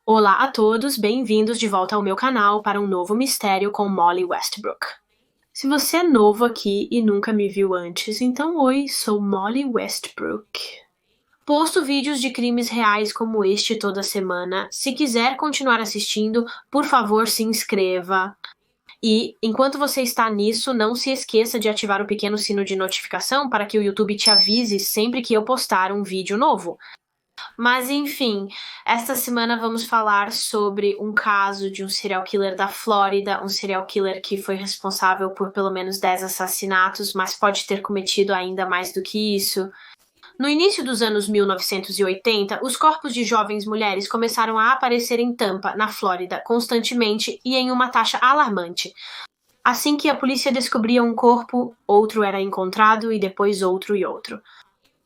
Olá a todos, bem-vindos de volta ao meu canal para um novo mistério com Molly Westbrook. Se você é novo aqui e nunca me viu antes, então oi, sou Molly Westbrook. Posto vídeos de crimes reais como este toda semana. Se quiser continuar assistindo, por favor se inscreva. E, enquanto você está nisso, não se esqueça de ativar o pequeno sino de notificação para que o YouTube te avise sempre que eu postar um vídeo novo. Mas enfim, esta semana vamos falar sobre um caso de um serial killer da Flórida, um serial killer que foi responsável por pelo menos 10 assassinatos, mas pode ter cometido ainda mais do que isso. No início dos anos 1980, os corpos de jovens mulheres começaram a aparecer em Tampa, na Flórida, constantemente e em uma taxa alarmante. Assim que a polícia descobria um corpo, outro era encontrado e depois outro e outro.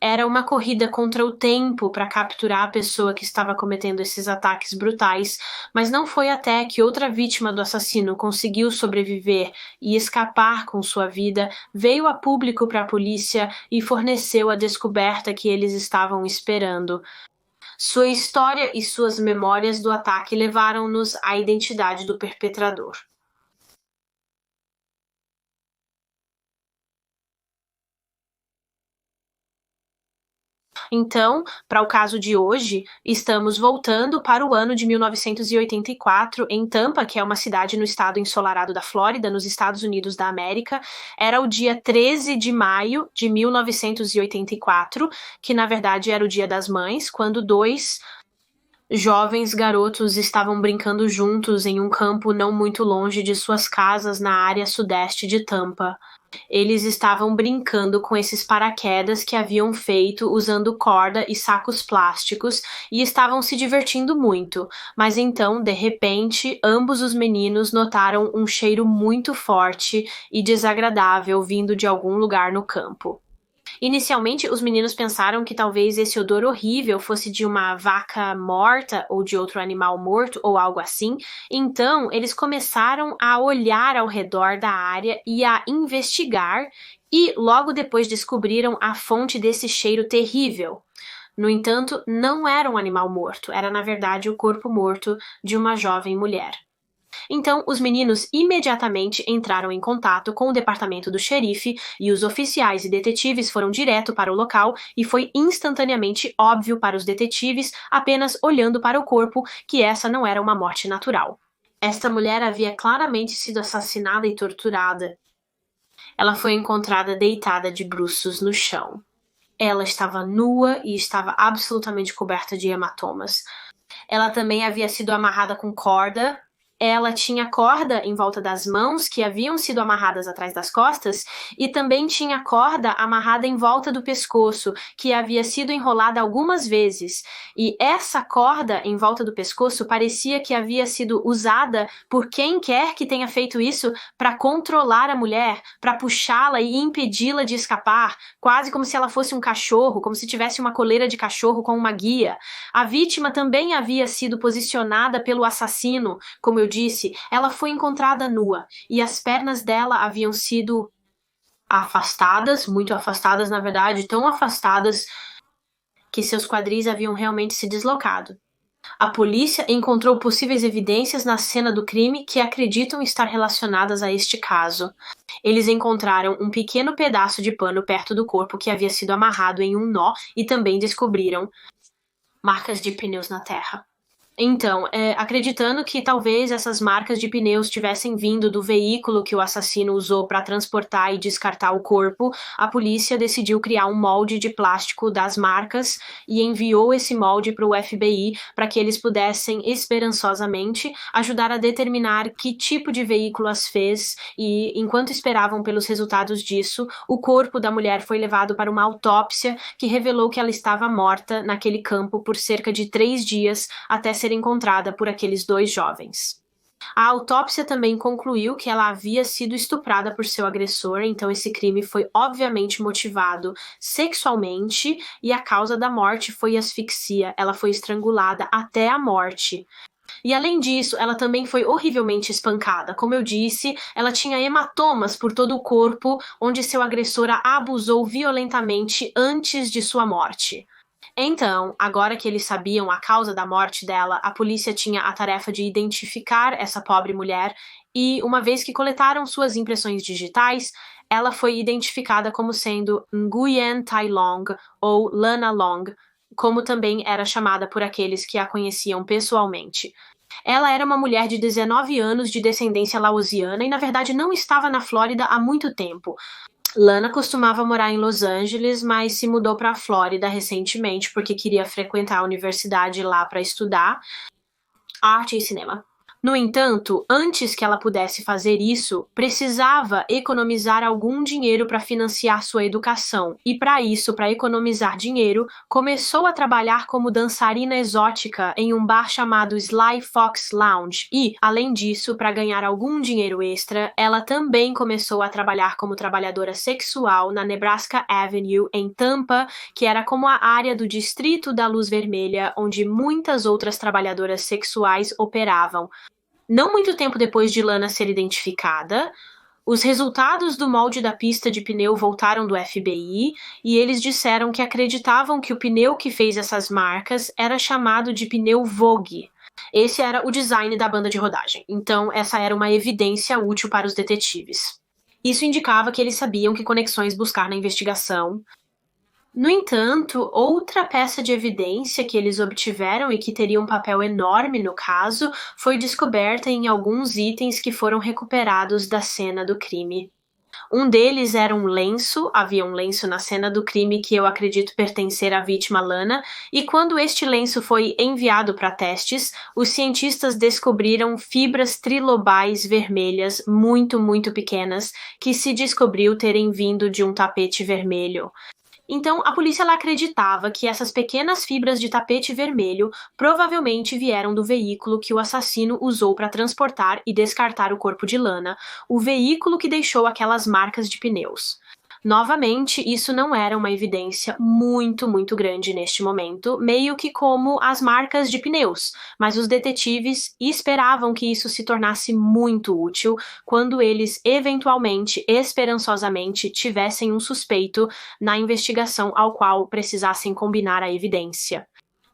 Era uma corrida contra o tempo para capturar a pessoa que estava cometendo esses ataques brutais, mas não foi até que outra vítima do assassino conseguiu sobreviver e escapar com sua vida, veio a público para a polícia e forneceu a descoberta que eles estavam esperando. Sua história e suas memórias do ataque levaram-nos à identidade do perpetrador. Então, para o caso de hoje, estamos voltando para o ano de 1984, em Tampa, que é uma cidade no estado ensolarado da Flórida, nos Estados Unidos da América. Era o dia 13 de maio de 1984, que na verdade era o Dia das Mães, quando dois jovens garotos estavam brincando juntos em um campo não muito longe de suas casas na área sudeste de Tampa. Eles estavam brincando com esses paraquedas que haviam feito usando corda e sacos plásticos e estavam se divertindo muito. Mas então, de repente, ambos os meninos notaram um cheiro muito forte e desagradável vindo de algum lugar no campo. Inicialmente, os meninos pensaram que talvez esse odor horrível fosse de uma vaca morta ou de outro animal morto ou algo assim. Então, eles começaram a olhar ao redor da área e a investigar, e logo depois descobriram a fonte desse cheiro terrível. No entanto, não era um animal morto, era na verdade o corpo morto de uma jovem mulher. Então, os meninos imediatamente entraram em contato com o departamento do xerife e os oficiais e detetives foram direto para o local e foi instantaneamente óbvio para os detetives, apenas olhando para o corpo, que essa não era uma morte natural. Esta mulher havia claramente sido assassinada e torturada. Ela foi encontrada deitada de bruços no chão. Ela estava nua e estava absolutamente coberta de hematomas. Ela também havia sido amarrada com corda. Ela tinha corda em volta das mãos, que haviam sido amarradas atrás das costas, e também tinha corda amarrada em volta do pescoço, que havia sido enrolada algumas vezes. E essa corda em volta do pescoço parecia que havia sido usada por quem quer que tenha feito isso para controlar a mulher, para puxá-la e impedi-la de escapar, quase como se ela fosse um cachorro, como se tivesse uma coleira de cachorro com uma guia. A vítima também havia sido posicionada pelo assassino, como eu disse, ela foi encontrada nua e as pernas dela haviam sido afastadas, muito afastadas, na verdade, tão afastadas que seus quadris haviam realmente se deslocado. A polícia encontrou possíveis evidências na cena do crime que acreditam estar relacionadas a este caso. Eles encontraram um pequeno pedaço de pano perto do corpo que havia sido amarrado em um nó e também descobriram marcas de pneus na terra. Então, acreditando que talvez essas marcas de pneus tivessem vindo do veículo que o assassino usou para transportar e descartar o corpo, a polícia decidiu criar um molde de plástico das marcas e enviou esse molde para o FBI para que eles pudessem esperançosamente ajudar a determinar que tipo de veículo as fez, e enquanto esperavam pelos resultados disso, o corpo da mulher foi levado para uma autópsia que revelou que ela estava morta naquele campo por cerca de 3 dias até ser encontrada por aqueles dois jovens. A autópsia também concluiu que ela havia sido estuprada por seu agressor, então esse crime foi obviamente motivado sexualmente e a causa da morte foi asfixia. Ela foi estrangulada até a morte. E além disso, ela também foi horrivelmente espancada. Como eu disse, ela tinha hematomas por todo o corpo, onde seu agressor a abusou violentamente antes de sua morte. Então, agora que eles sabiam a causa da morte dela, a polícia tinha a tarefa de identificar essa pobre mulher e, uma vez que coletaram suas impressões digitais, ela foi identificada como sendo Nguyen Tai Long ou Lana Long, como também era chamada por aqueles que a conheciam pessoalmente. Ela era uma mulher de 19 anos de descendência laosiana e, na verdade, não estava na Flórida há muito tempo. Lana costumava morar em Los Angeles, mas se mudou para a Flórida recentemente porque queria frequentar a universidade lá para estudar arte e cinema. No entanto, antes que ela pudesse fazer isso, precisava economizar algum dinheiro para financiar sua educação. E para isso, para economizar dinheiro, começou a trabalhar como dançarina exótica em um bar chamado Sly Fox Lounge. E, além disso, para ganhar algum dinheiro extra, ela também começou a trabalhar como trabalhadora sexual na Nebraska Avenue, em Tampa, que era como a área do Distrito da Luz Vermelha, onde muitas outras trabalhadoras sexuais operavam. Não muito tempo depois de Lana ser identificada, os resultados do molde da pista de pneu voltaram do FBI e eles disseram que acreditavam que o pneu que fez essas marcas era chamado de pneu Vogue. Esse era o design da banda de rodagem, então essa era uma evidência útil para os detetives. Isso indicava que eles sabiam que conexões buscar na investigação. No entanto, outra peça de evidência que eles obtiveram e que teria um papel enorme no caso foi descoberta em alguns itens que foram recuperados da cena do crime. Um deles era um lenço, havia um lenço na cena do crime que eu acredito pertencer à vítima Lana, e quando este lenço foi enviado para testes, os cientistas descobriram fibras trilobais vermelhas muito, muito pequenas que se descobriu terem vindo de um tapete vermelho. Então, a polícia acreditava que essas pequenas fibras de tapete vermelho provavelmente vieram do veículo que o assassino usou para transportar e descartar o corpo de Lana, o veículo que deixou aquelas marcas de pneus. Novamente, isso não era uma evidência muito, muito grande neste momento, meio que como as marcas de pneus, mas os detetives esperavam que isso se tornasse muito útil quando eles, eventualmente, esperançosamente, tivessem um suspeito na investigação ao qual precisassem combinar a evidência.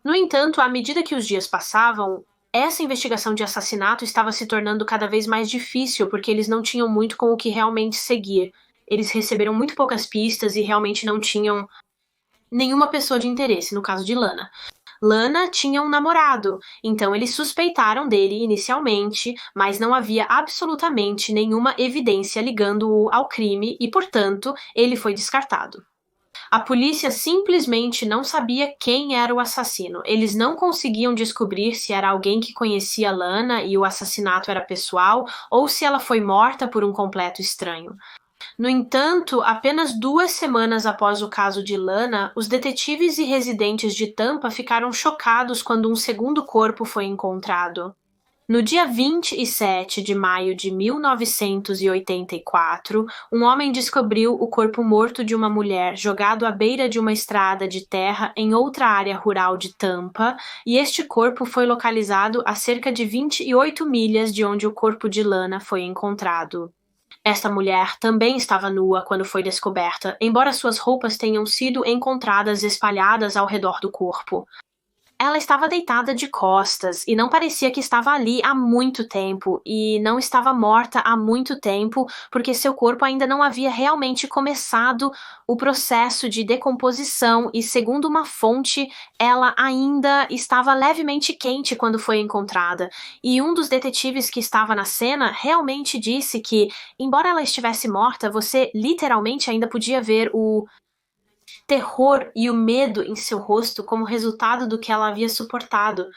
No entanto, à medida que os dias passavam, essa investigação de assassinato estava se tornando cada vez mais difícil porque eles não tinham muito com o que realmente seguir. Eles receberam muito poucas pistas e realmente não tinham nenhuma pessoa de interesse, no caso de Lana. Lana tinha um namorado, então eles suspeitaram dele inicialmente, mas não havia absolutamente nenhuma evidência ligando-o ao crime e, portanto, ele foi descartado. A polícia simplesmente não sabia quem era o assassino. Eles não conseguiam descobrir se era alguém que conhecia Lana e o assassinato era pessoal ou se ela foi morta por um completo estranho. No entanto, apenas 2 semanas após o caso de Lana, os detetives e residentes de Tampa ficaram chocados quando um segundo corpo foi encontrado. No dia 27 de maio de 1984, um homem descobriu o corpo morto de uma mulher jogado à beira de uma estrada de terra em outra área rural de Tampa, e este corpo foi localizado a cerca de 28 milhas de onde o corpo de Lana foi encontrado. Esta mulher também estava nua quando foi descoberta, embora suas roupas tenham sido encontradas espalhadas ao redor do corpo. Ela estava deitada de costas e não parecia que estava ali há muito tempo, e não estava morta há muito tempo porque seu corpo ainda não havia realmente começado o processo de decomposição e, segundo uma fonte, ela ainda estava levemente quente quando foi encontrada. E um dos detetives que estava na cena realmente disse que, embora ela estivesse morta, você literalmente ainda podia ver o terror e o medo em seu rosto como resultado do que ela havia suportado.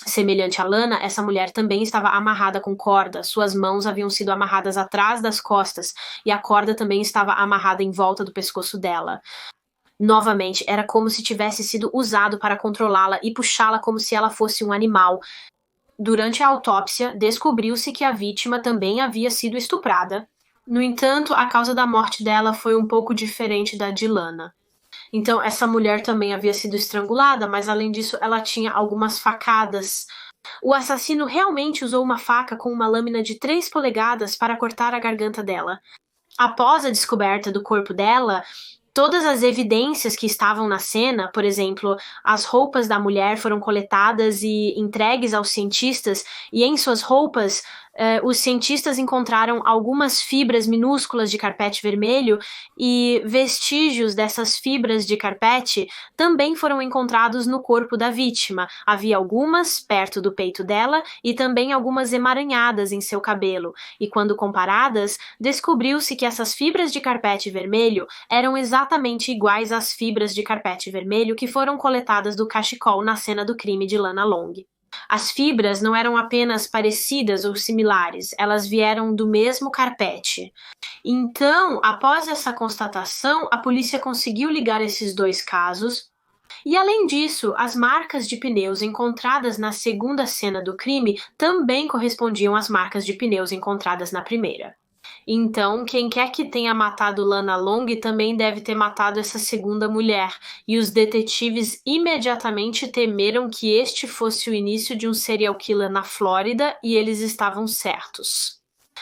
Semelhante a Lana, essa mulher também estava amarrada com corda, suas mãos haviam sido amarradas atrás das costas e a corda também estava amarrada em volta do pescoço dela. Novamente, era como se tivesse sido usado para controlá-la e puxá-la como se ela fosse um animal. Durante a autópsia, descobriu-se que a vítima também havia sido estuprada. No entanto, a causa da morte dela foi um pouco diferente da de Lana. Então, essa mulher também havia sido estrangulada, mas além disso, ela tinha algumas facadas. O assassino realmente usou uma faca com uma lâmina de 3 polegadas para cortar a garganta dela. Após a descoberta do corpo dela, Todas as evidências que estavam na cena, por exemplo, as roupas da mulher foram coletadas e entregues aos cientistas, e em suas roupas, os cientistas encontraram algumas fibras minúsculas de carpete vermelho e vestígios dessas fibras de carpete também foram encontrados no corpo da vítima. Havia algumas perto do peito dela e também algumas emaranhadas em seu cabelo, e quando comparadas, descobriu-se que essas fibras de carpete vermelho eram exatamente iguais às fibras de carpete vermelho que foram coletadas do cachecol na cena do crime de Lana Long. As fibras não eram apenas parecidas ou similares, elas vieram do mesmo carpete. Então, após essa constatação, a polícia conseguiu ligar esses dois casos. E além disso, as marcas de pneus encontradas na segunda cena do crime também correspondiam às marcas de pneus encontradas na primeira. Então, quem quer que tenha matado Lana Long também deve ter matado essa segunda mulher, e os detetives imediatamente temeram que este fosse o início de um serial killer na Flórida, e eles estavam certos.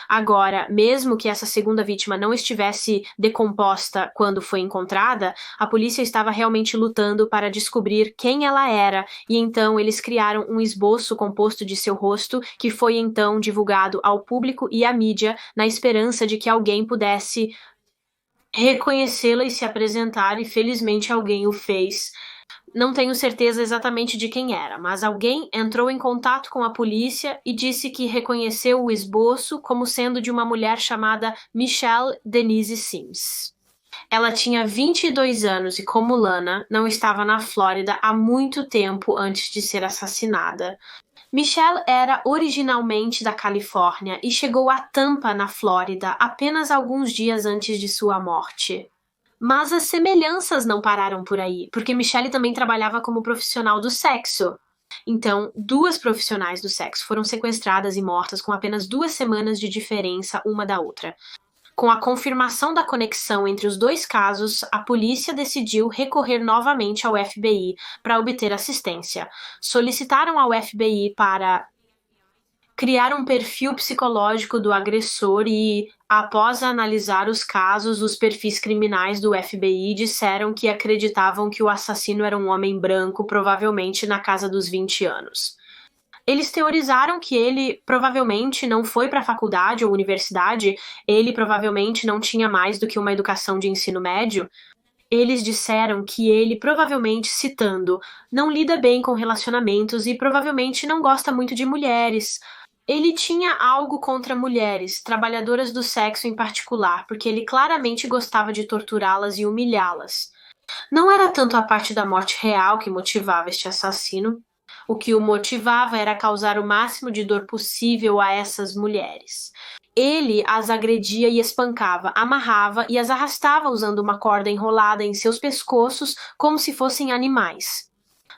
Agora, mesmo que essa segunda vítima não estivesse decomposta quando foi encontrada, a polícia estava realmente lutando para descobrir quem ela era, e então eles criaram um esboço composto de seu rosto que foi então divulgado ao público e à mídia na esperança de que alguém pudesse reconhecê-la e se apresentar, e felizmente alguém o fez. Não tenho certeza exatamente de quem era, mas alguém entrou em contato com a polícia e disse que reconheceu o esboço como sendo de uma mulher chamada Michelle Denise Sims. Ela tinha 22 anos e, como Lana, não estava na Flórida há muito tempo antes de ser assassinada. Michelle era originalmente da Califórnia e chegou a Tampa, na Flórida, apenas alguns dias antes de sua morte. Mas as semelhanças não pararam por aí, porque Michelle também trabalhava como profissional do sexo. Então, 2 profissionais do sexo foram sequestradas e mortas com apenas 2 semanas de diferença uma da outra. Com a confirmação da conexão entre os 2 casos, a polícia decidiu recorrer novamente ao FBI para obter assistência. Solicitaram ao FBI para criar um perfil psicológico do agressor e, após analisar os casos, os perfis criminais do FBI disseram que acreditavam que o assassino era um homem branco, provavelmente na casa dos 20 anos. Eles teorizaram que ele provavelmente não foi para a faculdade ou universidade, ele provavelmente não tinha mais do que uma educação de ensino médio. Eles disseram que ele provavelmente, citando, não lida bem com relacionamentos e provavelmente não gosta muito de mulheres. Ele tinha algo contra mulheres, trabalhadoras do sexo em particular, porque ele claramente gostava de torturá-las e humilhá-las. Não era tanto a parte da morte real que motivava este assassino. O que o motivava era causar o máximo de dor possível a essas mulheres. Ele as agredia e espancava, amarrava e as arrastava usando uma corda enrolada em seus pescoços como se fossem animais.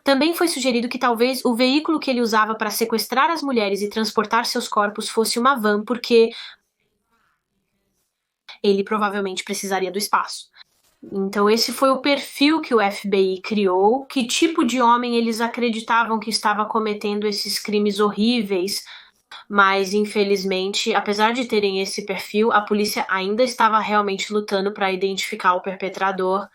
Também foi sugerido que talvez o veículo que ele usava para sequestrar as mulheres e transportar seus corpos fosse uma van, porque ele provavelmente precisaria do espaço. Então esse foi o perfil que o FBI criou, que tipo de homem eles acreditavam que estava cometendo esses crimes horríveis, mas infelizmente, apesar de terem esse perfil, a polícia ainda estava realmente lutando para identificar o perpetrador.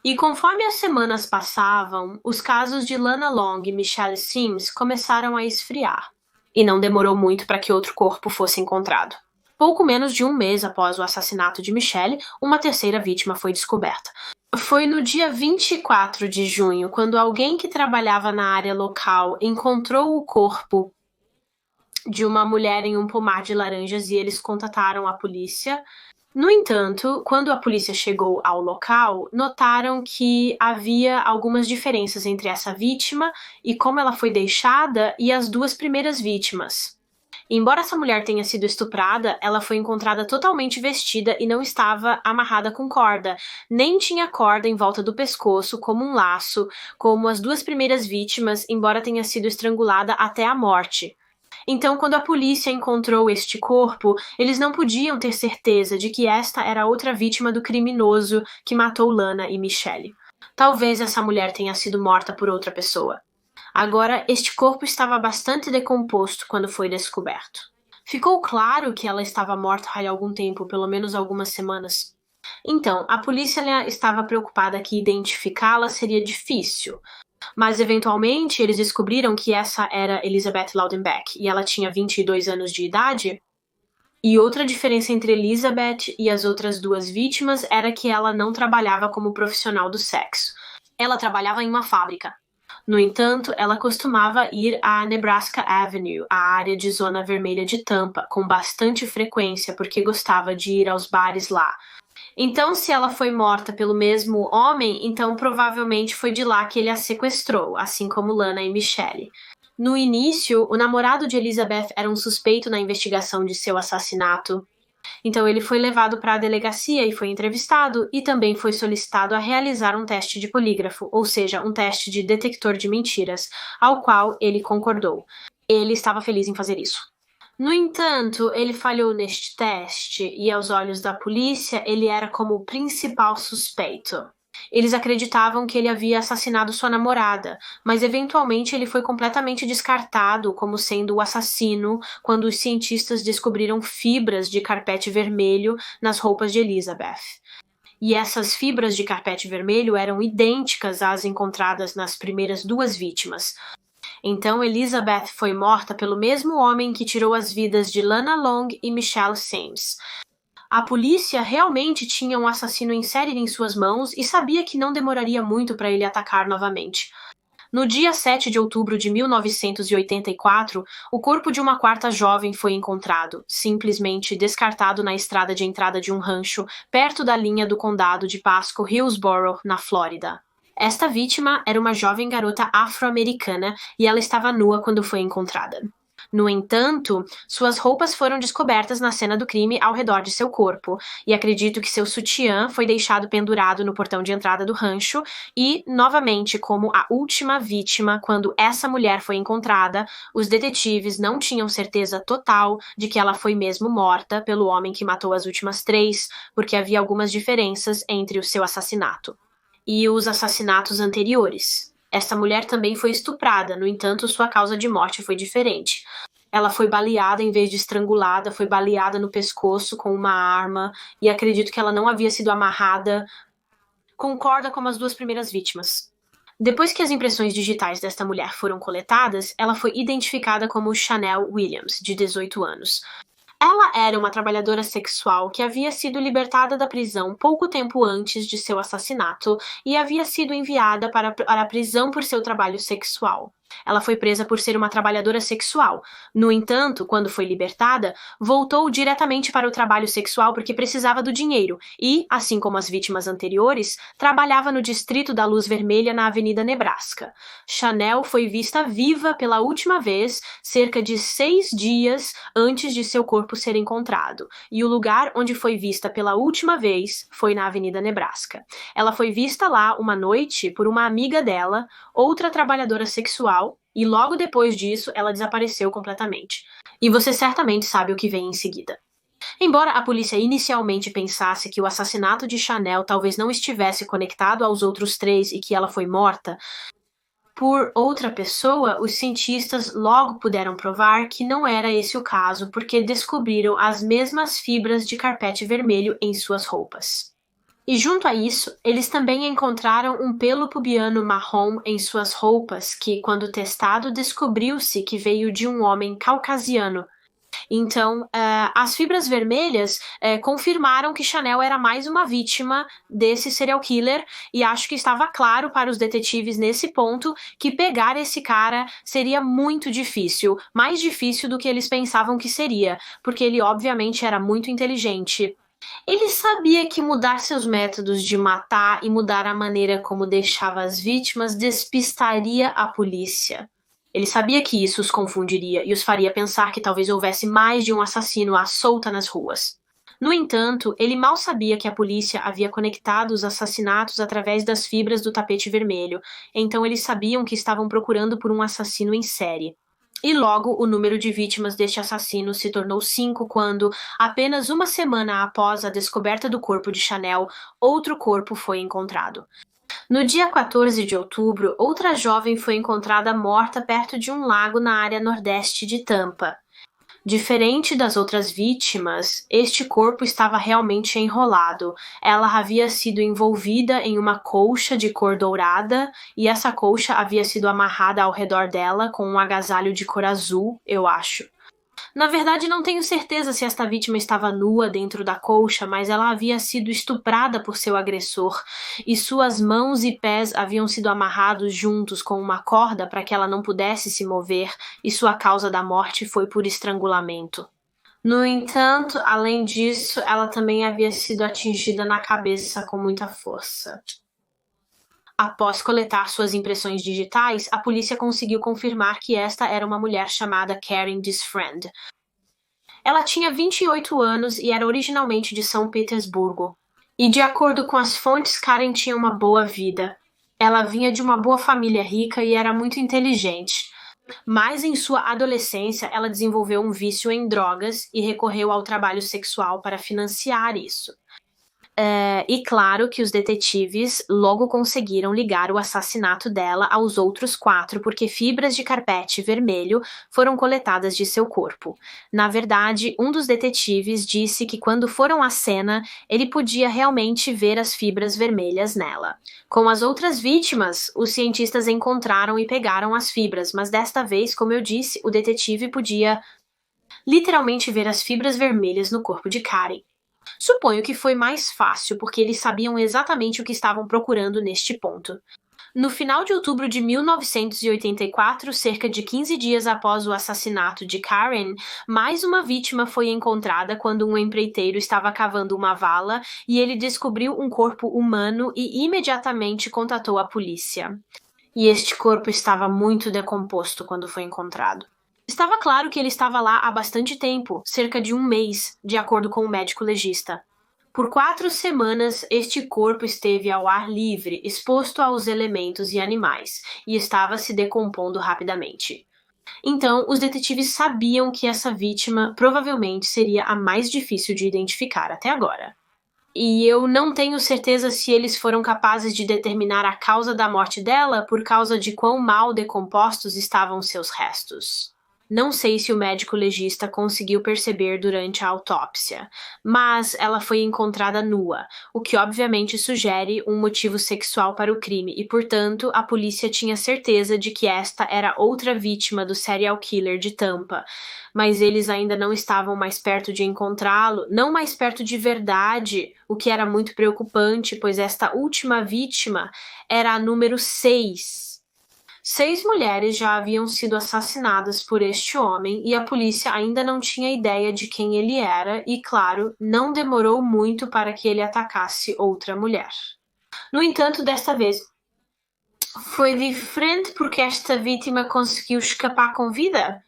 E conforme as semanas passavam, os casos de Lana Long e Michelle Sims começaram a esfriar. E não demorou muito para que outro corpo fosse encontrado. Pouco menos de um mês após o assassinato de Michelle, uma terceira vítima foi descoberta. Foi no dia 24 de junho, quando alguém que trabalhava na área local encontrou o corpo de uma mulher em um pomar de laranjas e eles contataram a polícia. No entanto, quando a polícia chegou ao local, notaram que havia algumas diferenças entre essa vítima e como ela foi deixada e as 2 primeiras vítimas. Embora essa mulher tenha sido estuprada, ela foi encontrada totalmente vestida e não estava amarrada com corda, nem tinha corda em volta do pescoço como um laço, como as 2 primeiras vítimas, embora tenha sido estrangulada até a morte. Então, quando a polícia encontrou este corpo, eles não podiam ter certeza de que esta era outra vítima do criminoso que matou Lana e Michelle. Talvez essa mulher tenha sido morta por outra pessoa. Agora, este corpo estava bastante decomposto quando foi descoberto. Ficou claro que ela estava morta há algum tempo, pelo menos algumas semanas. Então, a polícia estava preocupada que identificá-la seria difícil, mas eventualmente eles descobriram que essa era Elizabeth Loudenbeck e ela tinha 22 anos de idade. E outra diferença entre Elizabeth e as outras duas vítimas era que ela não trabalhava como profissional do sexo. Ela trabalhava em uma fábrica. No entanto, ela costumava ir à Nebraska Avenue, a área de zona vermelha de Tampa, com bastante frequência, porque gostava de ir aos bares lá. Então, se ela foi morta pelo mesmo homem, então provavelmente foi de lá que ele a sequestrou, assim como Lana e Michelle. No início, o namorado de Elizabeth era um suspeito na investigação de seu assassinato. Então ele foi levado para a delegacia e foi entrevistado e também foi solicitado a realizar um teste de polígrafo, ou seja, um teste de detector de mentiras, ao qual ele concordou. Ele estava feliz em fazer isso. No entanto, ele falhou neste teste e, aos olhos da polícia, ele era como o principal suspeito. Eles acreditavam que ele havia assassinado sua namorada, mas eventualmente ele foi completamente descartado como sendo o assassino quando os cientistas descobriram fibras de carpete vermelho nas roupas de Elizabeth. E essas fibras de carpete vermelho eram idênticas às encontradas nas primeiras duas vítimas. Então Elizabeth foi morta pelo mesmo homem que tirou as vidas de Lana Long e Michelle Sims. A polícia realmente tinha um assassino em série em suas mãos e sabia que não demoraria muito para ele atacar novamente. No dia 7 de outubro de 1984, o corpo de uma quarta jovem foi encontrado, simplesmente descartado na estrada de entrada de um rancho, perto da linha do condado de Pasco-Hillsborough, na Flórida. Esta vítima era uma jovem garota afro-americana e ela estava nua quando foi encontrada. No entanto, suas roupas foram descobertas na cena do crime ao redor de seu corpo, e acredito que seu sutiã foi deixado pendurado no portão de entrada do rancho, e, novamente, como a última vítima, quando essa mulher foi encontrada, os detetives não tinham certeza total de que ela foi mesmo morta pelo homem que matou as últimas três, porque havia algumas diferenças entre o seu assassinato e os assassinatos anteriores. Esta mulher também foi estuprada, no entanto, sua causa de morte foi diferente. Ela foi baleada em vez de estrangulada, foi baleada no pescoço com uma arma, e acredito que ela não havia sido amarrada. Concorda com as duas primeiras vítimas. Depois que as impressões digitais desta mulher foram coletadas, ela foi identificada como Chanel Williams, de 18 anos. Ela era uma trabalhadora sexual que havia sido libertada da prisão pouco tempo antes de seu assassinato e havia sido enviada para a prisão por seu trabalho sexual. Ela foi presa por ser uma trabalhadora sexual. No entanto, quando foi libertada, voltou diretamente para o trabalho sexual porque precisava do dinheiro e, assim como as vítimas anteriores, trabalhava no distrito da Luz Vermelha na Avenida Nebraska. Chanel foi vista viva pela última vez cerca de 6 dias antes de seu corpo ser encontrado, e o lugar onde foi vista pela última vez foi na Avenida Nebraska. Ela foi vista lá uma noite por uma amiga dela, outra trabalhadora sexual, e logo depois disso ela desapareceu completamente. E você certamente sabe o que vem em seguida. Embora a polícia inicialmente pensasse que o assassinato de Chanel talvez não estivesse conectado aos outros três e que ela foi morta por outra pessoa, os cientistas logo puderam provar que não era esse o caso, porque descobriram as mesmas fibras de carpete vermelho em suas roupas. E junto a isso, eles também encontraram um pelo pubiano marrom em suas roupas que, quando testado, descobriu-se que veio de um homem caucasiano. Então, as fibras vermelhas confirmaram que Chanel era mais uma vítima desse serial killer, e acho que estava claro para os detetives nesse ponto que pegar esse cara seria muito difícil, mais difícil do que eles pensavam que seria, porque ele obviamente era muito inteligente. Ele sabia que mudar seus métodos de matar e mudar a maneira como deixava as vítimas despistaria a polícia. Ele sabia que isso os confundiria e os faria pensar que talvez houvesse mais de um assassino à solta nas ruas. No entanto, ele mal sabia que a polícia havia conectado os assassinatos através das fibras do tapete vermelho, então eles sabiam que estavam procurando por um assassino em série. E logo o número de vítimas deste assassino se tornou 5 quando, apenas uma semana após a descoberta do corpo de Chanel, outro corpo foi encontrado. No dia 14 de outubro, outra jovem foi encontrada morta perto de um lago na área nordeste de Tampa. Diferente das outras vítimas, este corpo estava realmente enrolado. Ela havia sido envolvida em uma colcha de cor dourada e essa colcha havia sido amarrada ao redor dela com um agasalho de cor azul, eu acho. Na verdade, não tenho certeza se esta vítima estava nua dentro da colcha, mas ela havia sido estuprada por seu agressor e suas mãos e pés haviam sido amarrados juntos com uma corda para que ela não pudesse se mover e sua causa da morte foi por estrangulamento. No entanto, além disso, ela também havia sido atingida na cabeça com muita força. Após coletar suas impressões digitais, a polícia conseguiu confirmar que esta era uma mulher chamada Karen Disfriend. Ela tinha 28 anos e era originalmente de São Petersburgo. E de acordo com as fontes, Karen tinha uma boa vida. Ela vinha de uma boa família rica e era muito inteligente. Mas em sua adolescência, ela desenvolveu um vício em drogas e recorreu ao trabalho sexual para financiar isso. E claro que os detetives logo conseguiram ligar o assassinato dela aos outros 4, porque fibras de carpete vermelho foram coletadas de seu corpo. Na verdade, um dos detetives disse que quando foram à cena, ele podia realmente ver as fibras vermelhas nela. Com as outras vítimas, os cientistas encontraram e pegaram as fibras, mas desta vez, como eu disse, o detetive podia literalmente ver as fibras vermelhas no corpo de Karen. Suponho que foi mais fácil, porque eles sabiam exatamente o que estavam procurando neste ponto. No final de outubro de 1984, cerca de 15 dias após o assassinato de Karen, mais uma vítima foi encontrada quando um empreiteiro estava cavando uma vala e ele descobriu um corpo humano e imediatamente contatou a polícia. E este corpo estava muito decomposto quando foi encontrado. Estava claro que ele estava lá há bastante tempo, cerca de 1 mês, de acordo com o médico legista. Por 4 semanas, este corpo esteve ao ar livre, exposto aos elementos e animais, e estava se decompondo rapidamente. Então, os detetives sabiam que essa vítima provavelmente seria a mais difícil de identificar até agora. E eu não tenho certeza se eles foram capazes de determinar a causa da morte dela por causa de quão mal decompostos estavam seus restos. Não sei se o médico legista conseguiu perceber durante a autópsia, mas ela foi encontrada nua, o que obviamente sugere um motivo sexual para o crime e, portanto, a polícia tinha certeza de que esta era outra vítima do serial killer de Tampa, mas eles ainda não estavam mais perto de encontrá-lo, não mais perto de verdade, o que era muito preocupante, pois esta última vítima era a número 6. 6 mulheres já haviam sido assassinadas por este homem e a polícia ainda não tinha ideia de quem ele era e, claro, não demorou muito para que ele atacasse outra mulher. No entanto, desta vez, foi diferente porque esta vítima conseguiu escapar com vida.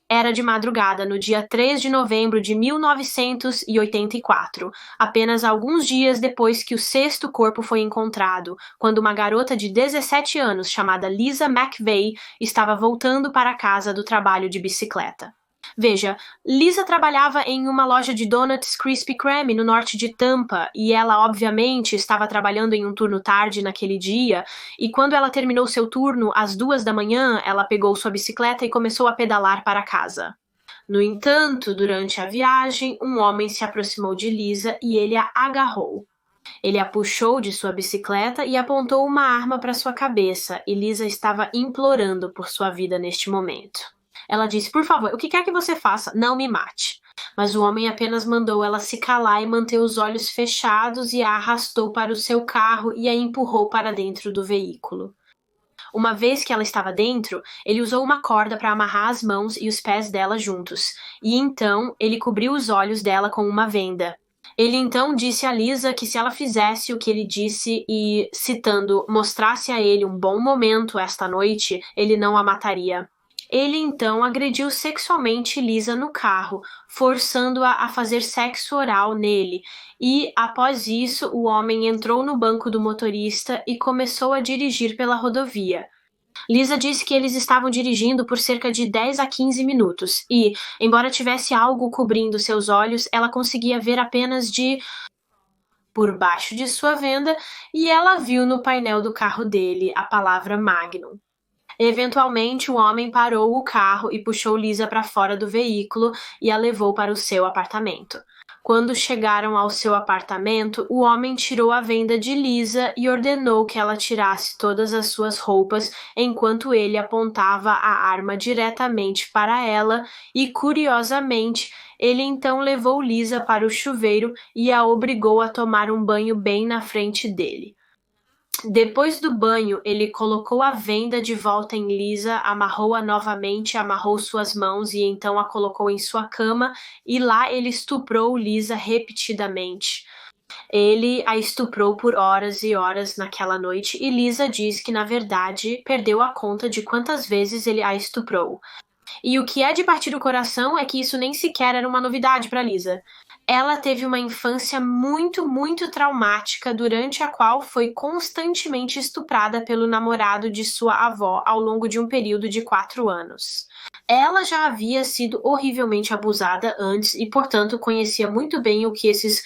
Era de madrugada, no dia 3 de novembro de 1984, apenas alguns dias depois que o 6º corpo foi encontrado, quando uma garota de 17 anos chamada Lisa McVeigh estava voltando para casa do trabalho de bicicleta. Veja, Lisa trabalhava em uma loja de donuts Krispy Kreme no norte de Tampa e ela, obviamente, estava trabalhando em um turno tarde naquele dia e quando ela terminou seu turno, às 2 da manhã, ela pegou sua bicicleta e começou a pedalar para casa. No entanto, durante a viagem, um homem se aproximou de Lisa e ele a agarrou. Ele a puxou de sua bicicleta e apontou uma arma para sua cabeça e Lisa estava implorando por sua vida neste momento. Ela disse, por favor, o que quer que você faça, não me mate. Mas o homem apenas mandou ela se calar e manter os olhos fechados e a arrastou para o seu carro e a empurrou para dentro do veículo. Uma vez que ela estava dentro, ele usou uma corda para amarrar as mãos e os pés dela juntos. E então, ele cobriu os olhos dela com uma venda. Ele então disse a Lisa que se ela fizesse o que ele disse e, citando, mostrasse a ele um bom momento esta noite, ele não a mataria. Ele então agrediu sexualmente Lisa no carro, forçando-a a fazer sexo oral nele, e após isso o homem entrou no banco do motorista e começou a dirigir pela rodovia. Lisa disse que eles estavam dirigindo por cerca de 10 a 15 minutos e, embora tivesse algo cobrindo seus olhos, ela conseguia ver apenas por baixo de sua venda e ela viu no painel do carro dele a palavra Magnum. Eventualmente, o homem parou o carro e puxou Lisa para fora do veículo e a levou para o seu apartamento. Quando chegaram ao seu apartamento, o homem tirou a venda de Lisa e ordenou que ela tirasse todas as suas roupas enquanto ele apontava a arma diretamente para ela e, curiosamente, ele então levou Lisa para o chuveiro e a obrigou a tomar um banho bem na frente dele. Depois do banho, ele colocou a venda de volta em Lisa, amarrou-a novamente, amarrou suas mãos e então a colocou em sua cama e lá ele estuprou Lisa repetidamente. Ele a estuprou por horas e horas naquela noite e Lisa diz que, na verdade, perdeu a conta de quantas vezes ele a estuprou. E o que é de partir o coração é que isso nem sequer era uma novidade para Lisa. Ela teve uma infância muito, muito traumática, durante a qual foi constantemente estuprada pelo namorado de sua avó ao longo de um período de 4 anos. Ela já havia sido horrivelmente abusada antes e, portanto, conhecia muito bem o que esses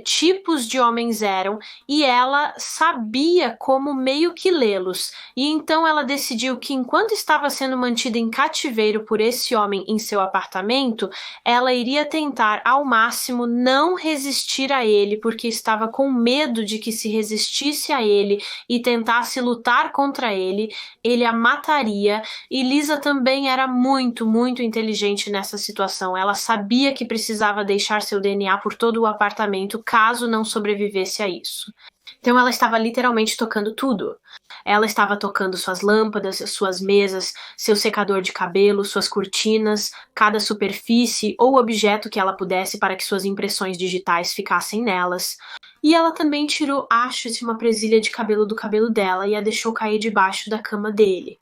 tipos de homens eram, e ela sabia como meio que lê-los. E então ela decidiu que, enquanto estava sendo mantida em cativeiro por esse homem em seu apartamento, ela iria tentar ao máximo não resistir a ele, porque estava com medo de que, se resistisse a ele e tentasse lutar contra ele a mataria. E Lisa também era muito, muito inteligente nessa situação. Ela sabia que precisava deixar seu DNA por todo o apartamento caso não sobrevivesse a isso. Então ela estava literalmente tocando tudo. Ela estava tocando suas lâmpadas, suas mesas, seu secador de cabelo, suas cortinas, cada superfície ou objeto que ela pudesse para que suas impressões digitais ficassem nelas. E ela também tirou hachos de uma presilha de cabelo do cabelo dela e a deixou cair debaixo da cama dele.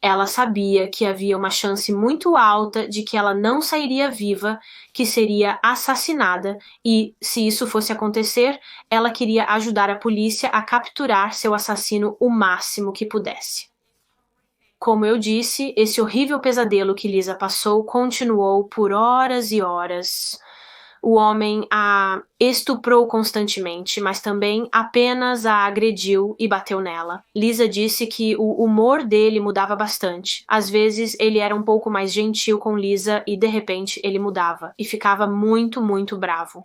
Ela sabia que havia uma chance muito alta de que ela não sairia viva, que seria assassinada e, se isso fosse acontecer, ela queria ajudar a polícia a capturar seu assassino o máximo que pudesse. Como eu disse, esse horrível pesadelo que Lisa passou continuou por horas e horas. O homem a estuprou constantemente, mas também apenas a agrediu e bateu nela. Lisa disse que o humor dele mudava bastante. Às vezes ele era um pouco mais gentil com Lisa e, de repente, ele mudava e ficava muito, muito bravo.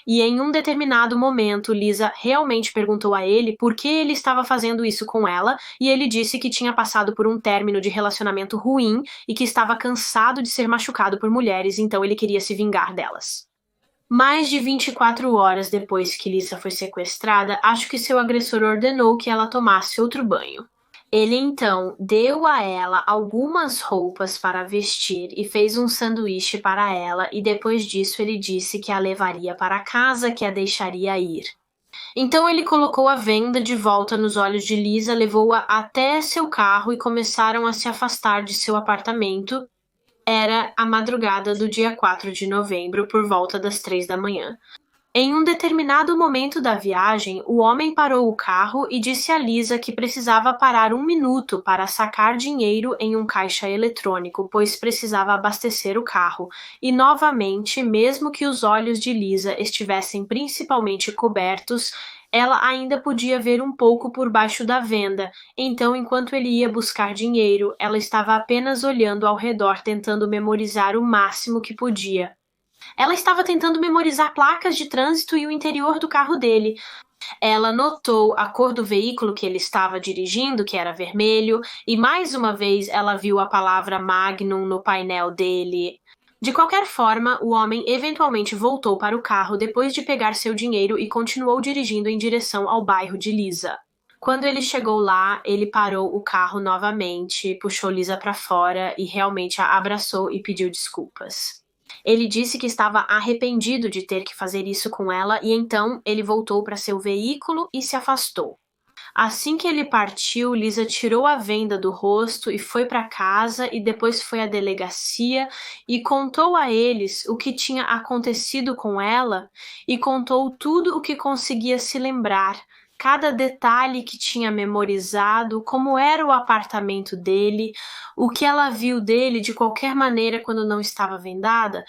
E em um determinado momento, Lisa realmente perguntou a ele por que ele estava fazendo isso com ela, e ele disse que tinha passado por um término de relacionamento ruim e que estava cansado de ser machucado por mulheres, então ele queria se vingar delas. Mais de 24 horas depois que Lisa foi sequestrada, acho que seu agressor ordenou que ela tomasse outro banho. Ele então deu a ela algumas roupas para vestir e fez um sanduíche para ela, e depois disso ele disse que a levaria para casa, que a deixaria ir. Então ele colocou a venda de volta nos olhos de Lisa, levou-a até seu carro e começaram a se afastar de seu apartamento. Era a madrugada do dia 4 de novembro, por volta das 3 da manhã. Em um determinado momento da viagem, o homem parou o carro e disse a Lisa que precisava parar 1 minuto para sacar dinheiro em um caixa eletrônico, pois precisava abastecer o carro. E novamente, mesmo que os olhos de Lisa estivessem principalmente cobertos, ela ainda podia ver um pouco por baixo da venda. Então, enquanto ele ia buscar dinheiro, ela estava apenas olhando ao redor, tentando memorizar o máximo que podia. Ela estava tentando memorizar placas de trânsito e o interior do carro dele. Ela notou a cor do veículo que ele estava dirigindo, que era vermelho, e mais uma vez ela viu a palavra Magnum no painel dele. De qualquer forma, o homem eventualmente voltou para o carro depois de pegar seu dinheiro e continuou dirigindo em direção ao bairro de Lisa. Quando ele chegou lá, ele parou o carro novamente, puxou Lisa para fora e realmente a abraçou e pediu desculpas. Ele disse que estava arrependido de ter que fazer isso com ela e então ele voltou para seu veículo e se afastou. Assim que ele partiu, Lisa tirou a venda do rosto e foi para casa e depois foi à delegacia e contou a eles o que tinha acontecido com ela e contou tudo o que conseguia se lembrar, cada detalhe que tinha memorizado, como era o apartamento dele, o que ela viu dele de qualquer maneira quando não estava vendada.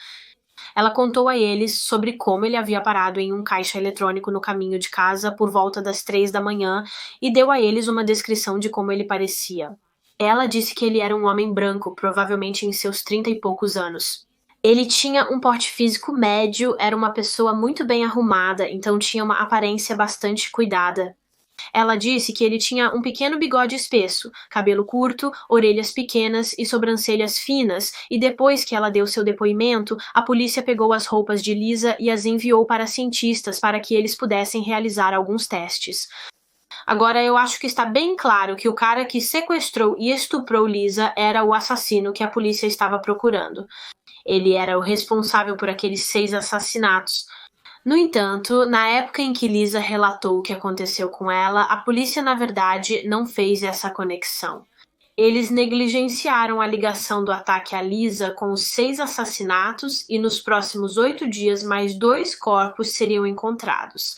Ela contou a eles sobre como ele havia parado em um caixa eletrônico no caminho de casa por volta das 3 da manhã e deu a eles uma descrição de como ele parecia. Ela disse que ele era um homem branco, provavelmente em seus 30 e poucos anos. Ele tinha um porte físico médio, era uma pessoa muito bem arrumada, então tinha uma aparência bastante cuidada. Ela disse que ele tinha um pequeno bigode espesso, cabelo curto, orelhas pequenas e sobrancelhas finas, e depois que ela deu seu depoimento, a polícia pegou as roupas de Lisa e as enviou para cientistas para que eles pudessem realizar alguns testes. Agora, eu acho que está bem claro que o cara que sequestrou e estuprou Lisa era o assassino que a polícia estava procurando. Ele era o responsável por aqueles 6 assassinatos. No entanto, na época em que Lisa relatou o que aconteceu com ela, a polícia, na verdade, não fez essa conexão. Eles negligenciaram a ligação do ataque a Lisa com os 6 assassinatos e nos próximos 8 dias mais 2 corpos seriam encontrados.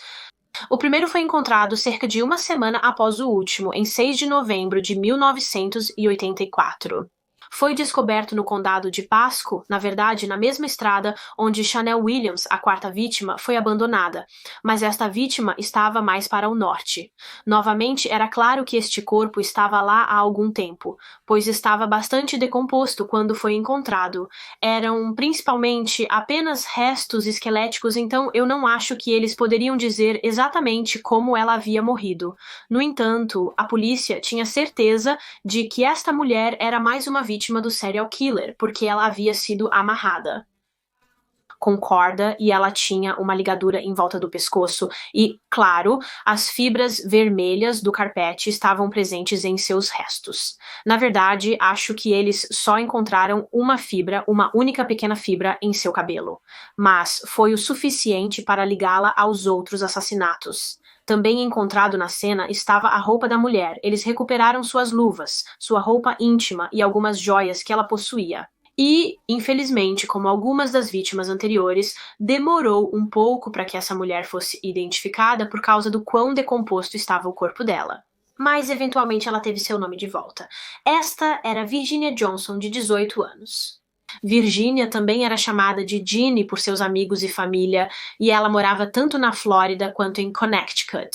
O primeiro foi encontrado cerca de uma semana após o último, em 6 de novembro de 1984. Foi descoberto no condado de Pasco, na verdade, na mesma estrada onde Chanel Williams, a 4ª vítima, foi abandonada, mas esta vítima estava mais para o norte. Novamente, era claro que este corpo estava lá há algum tempo, pois estava bastante decomposto quando foi encontrado. Eram principalmente apenas restos esqueléticos, então eu não acho que eles poderiam dizer exatamente como ela havia morrido. No entanto, a polícia tinha certeza de que esta mulher era mais uma vítima do serial killer, porque ela havia sido amarrada com corda e ela tinha uma ligadura em volta do pescoço e, claro, as fibras vermelhas do carpete estavam presentes em seus restos. Na verdade, acho que eles só encontraram uma única pequena fibra em seu cabelo, mas foi o suficiente para ligá-la aos outros assassinatos. Também encontrado na cena estava a roupa da mulher. Eles recuperaram suas luvas, sua roupa íntima e algumas joias que ela possuía. E, infelizmente, como algumas das vítimas anteriores, demorou um pouco para que essa mulher fosse identificada por causa do quão decomposto estava o corpo dela. Mas, eventualmente, ela teve seu nome de volta. Esta era Virginia Johnson, de 18 anos. Virginia também era chamada de Jeannie por seus amigos e família, e ela morava tanto na Flórida quanto em Connecticut.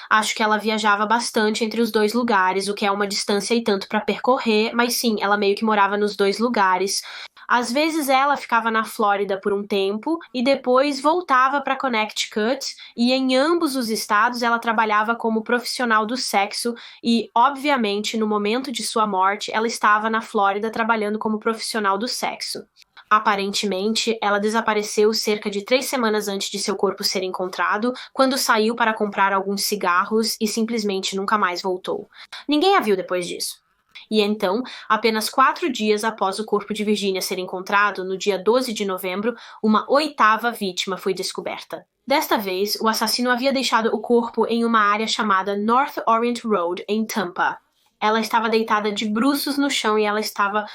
Acho que ela viajava bastante entre os 2 lugares, o que é uma distância e tanto para percorrer, mas sim, ela meio que morava nos 2 lugares. Às vezes ela ficava na Flórida por um tempo e depois voltava para Connecticut, e em ambos os estados ela trabalhava como profissional do sexo e, obviamente, no momento de sua morte, ela estava na Flórida trabalhando como profissional do sexo. Aparentemente, ela desapareceu cerca de 3 semanas antes de seu corpo ser encontrado, quando saiu para comprar alguns cigarros e simplesmente nunca mais voltou. Ninguém a viu depois disso. E então, apenas 4 dias após o corpo de Virginia ser encontrado, no dia 12 de novembro, uma 8ª vítima foi descoberta. Desta vez, o assassino havia deixado o corpo em uma área chamada North Orient Road, em Tampa. Ela estava deitada de bruços no chão e ela estava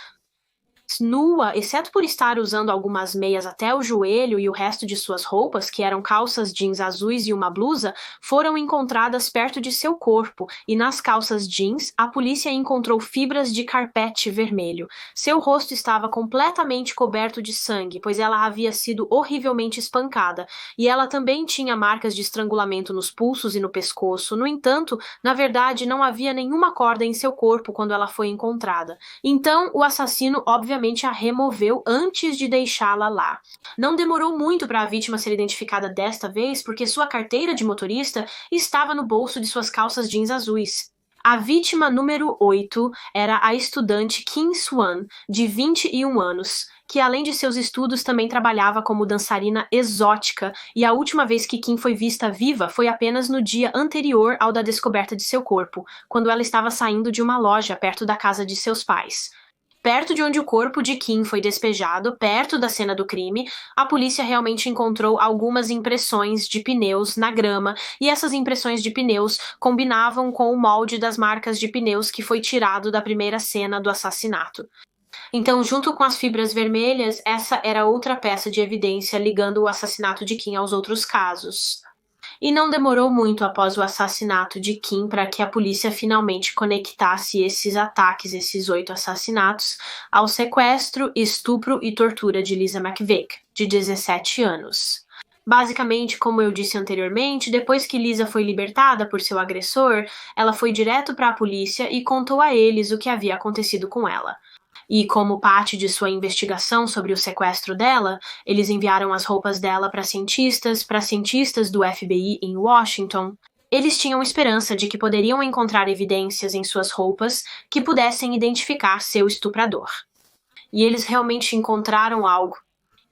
nua, exceto por estar usando algumas meias até o joelho, e o resto de suas roupas, que eram calças jeans azuis e uma blusa, foram encontradas perto de seu corpo, e nas calças jeans, a polícia encontrou fibras de carpete vermelho. Seu rosto estava completamente coberto de sangue, pois ela havia sido horrivelmente espancada, e ela também tinha marcas de estrangulamento nos pulsos e no pescoço. No entanto, na verdade, não havia nenhuma corda em seu corpo quando ela foi encontrada. Então, o assassino, obviamente, a removeu antes de deixá-la lá. Não demorou muito para a vítima ser identificada desta vez, porque sua carteira de motorista estava no bolso de suas calças jeans azuis. A vítima número 8 era a estudante Kim Swan, de 21 anos, que além de seus estudos também trabalhava como dançarina exótica, e a última vez que Kim foi vista viva foi apenas no dia anterior ao da descoberta de seu corpo, quando ela estava saindo de uma loja perto da casa de seus pais. Perto de onde o corpo de Kim foi despejado, perto da cena do crime, a polícia realmente encontrou algumas impressões de pneus na grama, e essas impressões de pneus combinavam com o molde das marcas de pneus que foi tirado da primeira cena do assassinato. Então, junto com as fibras vermelhas, essa era outra peça de evidência ligando o assassinato de Kim aos outros casos. E não demorou muito após o assassinato de Kim para que a polícia finalmente conectasse esses ataques, esses 8 assassinatos, ao sequestro, estupro e tortura de Lisa McVeigh, de 17 anos. Basicamente, como eu disse anteriormente, depois que Lisa foi libertada por seu agressor, ela foi direto para a polícia e contou a eles o que havia acontecido com ela. E como parte de sua investigação sobre o sequestro dela, eles enviaram as roupas dela para cientistas do FBI em Washington. Eles tinham esperança de que poderiam encontrar evidências em suas roupas que pudessem identificar seu estuprador. E eles realmente encontraram algo.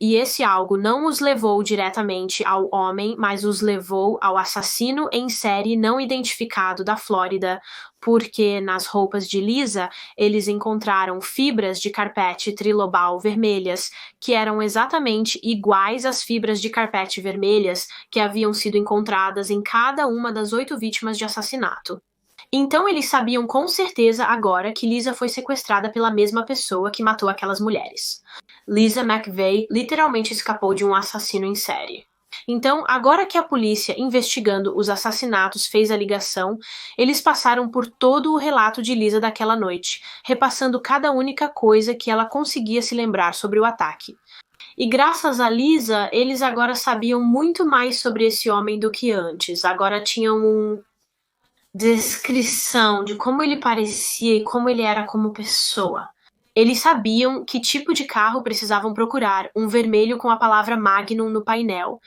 E esse algo não os levou diretamente ao homem, mas os levou ao assassino em série não identificado da Flórida, porque nas roupas de Lisa eles encontraram fibras de carpete trilobal vermelhas, que eram exatamente iguais às fibras de carpete vermelhas que haviam sido encontradas em cada uma das 8 vítimas de assassinato. Então eles sabiam com certeza agora que Lisa foi sequestrada pela mesma pessoa que matou aquelas mulheres. Lisa McVeigh literalmente escapou de um assassino em série. Então, agora que a polícia investigando os assassinatos fez a ligação, eles passaram por todo o relato de Lisa daquela noite, repassando cada única coisa que ela conseguia se lembrar sobre o ataque. E graças a Lisa, eles agora sabiam muito mais sobre esse homem do que antes. Agora tinham uma descrição de como ele parecia e como ele era como pessoa. Eles sabiam que tipo de carro precisavam procurar, um vermelho com a palavra Magnum no painel.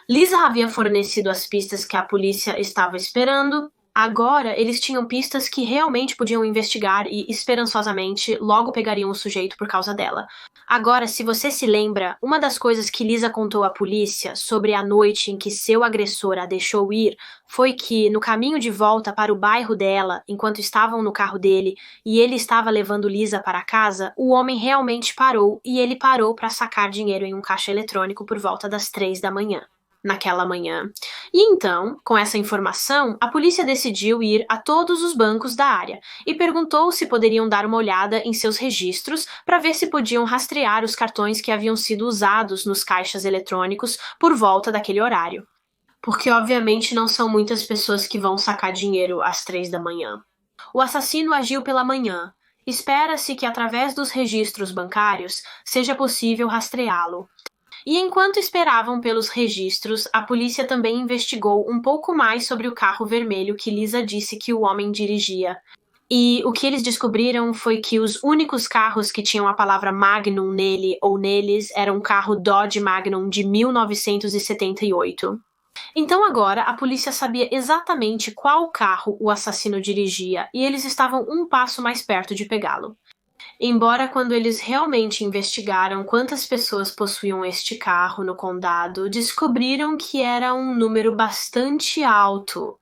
Lisa havia fornecido as pistas que a polícia estava esperando. Agora, eles tinham pistas que realmente podiam investigar e, esperançosamente, logo pegariam o sujeito por causa dela. Agora, se você se lembra, uma das coisas que Lisa contou à polícia sobre a noite em que seu agressor a deixou ir foi que, no caminho de volta para o bairro dela, enquanto estavam no carro dele e ele estava levando Lisa para casa, o homem realmente parou e ele parou para sacar dinheiro em um caixa eletrônico por volta das 3 da manhã. Naquela manhã. E então, com essa informação, a polícia decidiu ir a todos os bancos da área e perguntou se poderiam dar uma olhada em seus registros para ver se podiam rastrear os cartões que haviam sido usados nos caixas eletrônicos por volta daquele horário. Porque, obviamente, não são muitas pessoas que vão sacar dinheiro às 3 da manhã. O assassino agiu pela manhã. Espera-se que, através dos registros bancários, seja possível rastreá-lo. E enquanto esperavam pelos registros, a polícia também investigou um pouco mais sobre o carro vermelho que Lisa disse que o homem dirigia. E o que eles descobriram foi que os únicos carros que tinham a palavra Magnum nele ou neles eram um carro Dodge Magnum de 1978. Então agora a polícia sabia exatamente qual carro o assassino dirigia e eles estavam um passo mais perto de pegá-lo. Embora quando eles realmente investigaram quantas pessoas possuíam este carro no condado, descobriram que era um número bastante alto.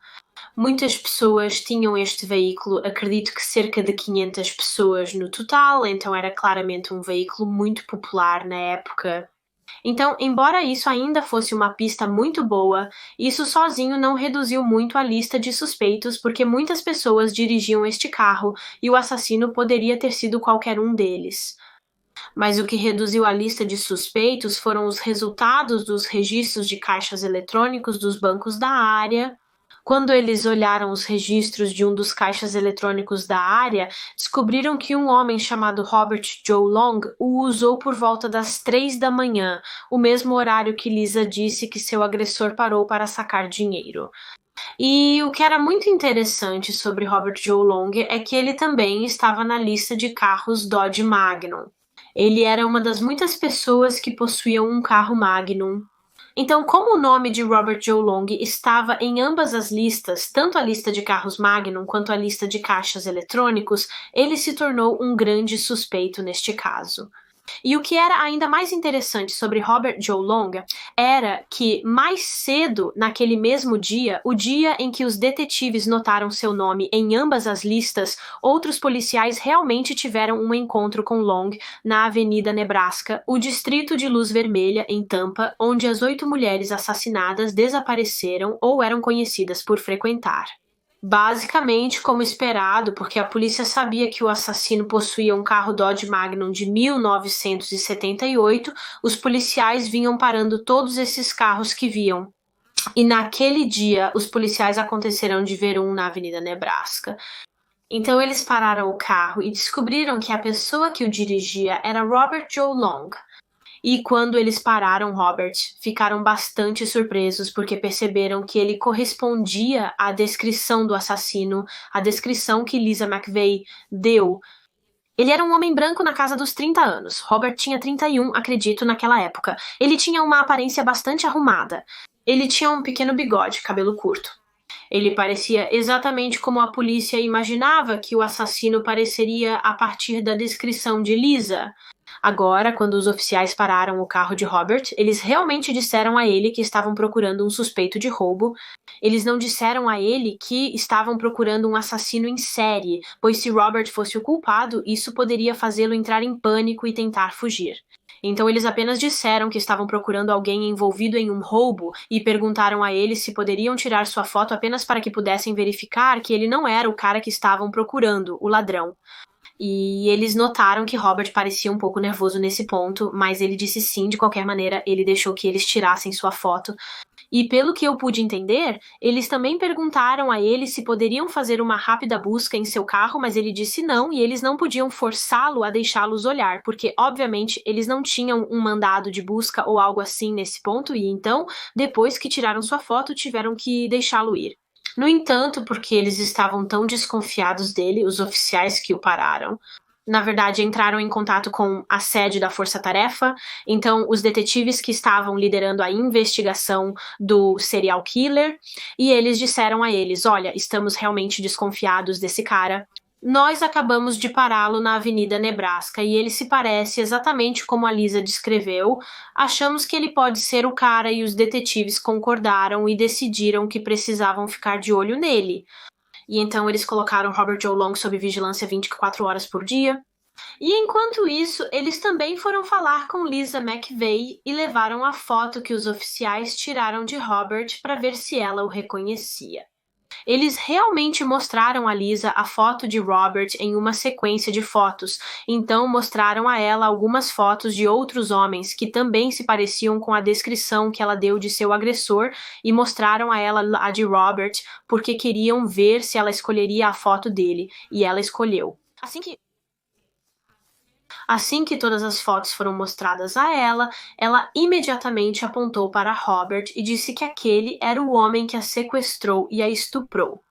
Muitas pessoas tinham este veículo, acredito que cerca de 500 pessoas no total, então era claramente um veículo muito popular na época. Então, embora isso ainda fosse uma pista muito boa, isso sozinho não reduziu muito a lista de suspeitos porque muitas pessoas dirigiam este carro e o assassino poderia ter sido qualquer um deles. Mas o que reduziu a lista de suspeitos foram os resultados dos registros de caixas eletrônicos dos bancos da área. Quando eles olharam os registros de um dos caixas eletrônicos da área, descobriram que um homem chamado Robert Joe Long o usou por volta das 3 da manhã, o mesmo horário que Lisa disse que seu agressor parou para sacar dinheiro. E o que era muito interessante sobre Robert Joe Long é que ele também estava na lista de carros Dodge Magnum. Ele era uma das muitas pessoas que possuíam um carro Magnum. Então, como o nome de Robert Joe Long estava em ambas as listas, tanto a lista de carros Magnum quanto a lista de caixas eletrônicos, ele se tornou um grande suspeito neste caso. E o que era ainda mais interessante sobre Robert Joe Long era que, mais cedo naquele mesmo dia, o dia em que os detetives notaram seu nome em ambas as listas, outros policiais realmente tiveram um encontro com Long na Avenida Nebraska, o distrito de Luz Vermelha, em Tampa, onde as 8 mulheres assassinadas desapareceram ou eram conhecidas por frequentar. Basicamente, como esperado, porque a polícia sabia que o assassino possuía um carro Dodge Magnum de 1978, os policiais vinham parando todos esses carros que viam. E naquele dia, os policiais aconteceram de ver um na Avenida Nebraska. Então eles pararam o carro e descobriram que a pessoa que o dirigia era Robert Joe Long. E quando eles pararam Robert, ficaram bastante surpresos porque perceberam que ele correspondia à descrição do assassino, à descrição que Lisa McVeigh deu. Ele era um homem branco na casa dos 30 anos. Robert tinha 31, acredito, naquela época. Ele tinha uma aparência bastante arrumada. Ele tinha um pequeno bigode, cabelo curto. Ele parecia exatamente como a polícia imaginava que o assassino pareceria a partir da descrição de Lisa. Agora, quando os oficiais pararam o carro de Robert, eles realmente disseram a ele que estavam procurando um suspeito de roubo. Eles não disseram a ele que estavam procurando um assassino em série, pois se Robert fosse o culpado, isso poderia fazê-lo entrar em pânico e tentar fugir. Então eles apenas disseram que estavam procurando alguém envolvido em um roubo e perguntaram a ele se poderiam tirar sua foto apenas para que pudessem verificar que ele não era o cara que estavam procurando, o ladrão. E eles notaram que Robert parecia um pouco nervoso nesse ponto, mas ele disse sim, de qualquer maneira, ele deixou que eles tirassem sua foto. E pelo que eu pude entender, eles também perguntaram a ele se poderiam fazer uma rápida busca em seu carro, mas ele disse não, e eles não podiam forçá-lo a deixá-los olhar, porque, obviamente, eles não tinham um mandado de busca ou algo assim nesse ponto, e então, depois que tiraram sua foto, tiveram que deixá-lo ir. No entanto, porque eles estavam tão desconfiados dele, os oficiais que o pararam, na verdade, entraram em contato com a sede da Força Tarefa. Então, os detetives que estavam liderando a investigação do serial killer, e eles disseram a eles, olha, estamos realmente desconfiados desse cara. Nós acabamos de pará-lo na Avenida Nebraska e ele se parece exatamente como a Lisa descreveu. Achamos que ele pode ser o cara e os detetives concordaram e decidiram que precisavam ficar de olho nele. E então eles colocaram Robert Joe Long sob vigilância 24 horas por dia. E enquanto isso, eles também foram falar com Lisa McVeigh e levaram a foto que os oficiais tiraram de Robert para ver se ela o reconhecia. Eles realmente mostraram a Lisa a foto de Robert em uma sequência de fotos, então mostraram a ela algumas fotos de outros homens que também se pareciam com a descrição que ela deu de seu agressor e mostraram a ela a de Robert porque queriam ver se ela escolheria a foto dele, e ela escolheu. Assim que todas as fotos foram mostradas a ela imediatamente apontou para Robert e disse que aquele era o homem que a sequestrou e a estuprou.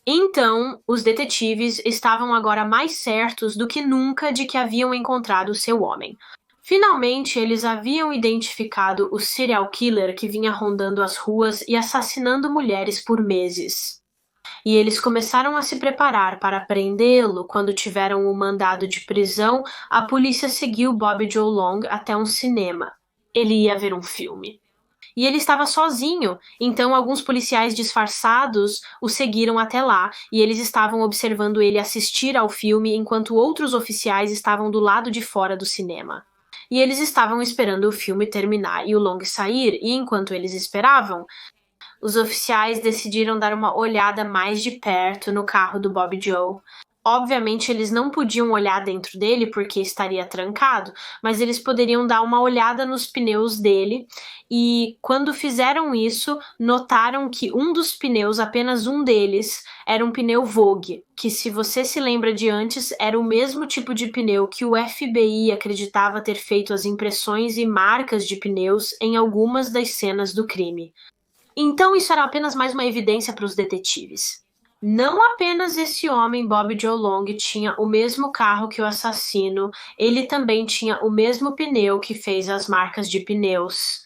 Então, os detetives estavam agora mais certos do que nunca de que haviam encontrado seu homem. Finalmente, eles haviam identificado o serial killer que vinha rondando as ruas e assassinando mulheres por meses. E eles começaram a se preparar para prendê-lo. Quando tiveram o mandado de prisão, a polícia seguiu Bobby Joe Long até um cinema. Ele ia ver um filme. E ele estava sozinho, então alguns policiais disfarçados o seguiram até lá, e eles estavam observando ele assistir ao filme enquanto outros oficiais estavam do lado de fora do cinema. E eles estavam esperando o filme terminar e o Long sair, e enquanto eles esperavam, os oficiais decidiram dar uma olhada mais de perto no carro do Bobby Joe. Obviamente, eles não podiam olhar dentro dele porque estaria trancado, mas eles poderiam dar uma olhada nos pneus dele e, quando fizeram isso, notaram que um dos pneus, apenas um deles, era um pneu Vogue, que, se você se lembra de antes, era o mesmo tipo de pneu que o FBI acreditava ter feito as impressões e marcas de pneus em algumas das cenas do crime. Então isso era apenas mais uma evidência para os detetives. Não apenas esse homem, Bobby Joe Long, tinha o mesmo carro que o assassino, ele também tinha o mesmo pneu que fez as marcas de pneus.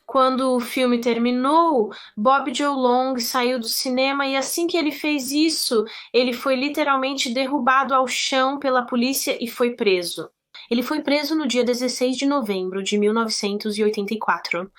Quando o filme terminou, Bobby Joe Long saiu do cinema e assim que ele fez isso, ele foi literalmente derrubado ao chão pela polícia e foi preso. Ele foi preso no dia 16 de novembro de 1984.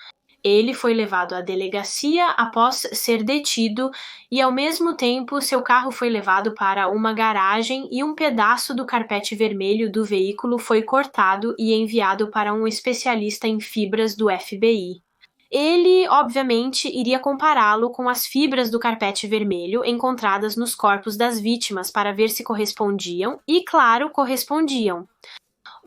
Ele foi levado à delegacia após ser detido e, ao mesmo tempo, seu carro foi levado para uma garagem e um pedaço do carpete vermelho do veículo foi cortado e enviado para um especialista em fibras do FBI. Ele, obviamente, iria compará-lo com as fibras do carpete vermelho encontradas nos corpos das vítimas para ver se correspondiam e, claro, correspondiam.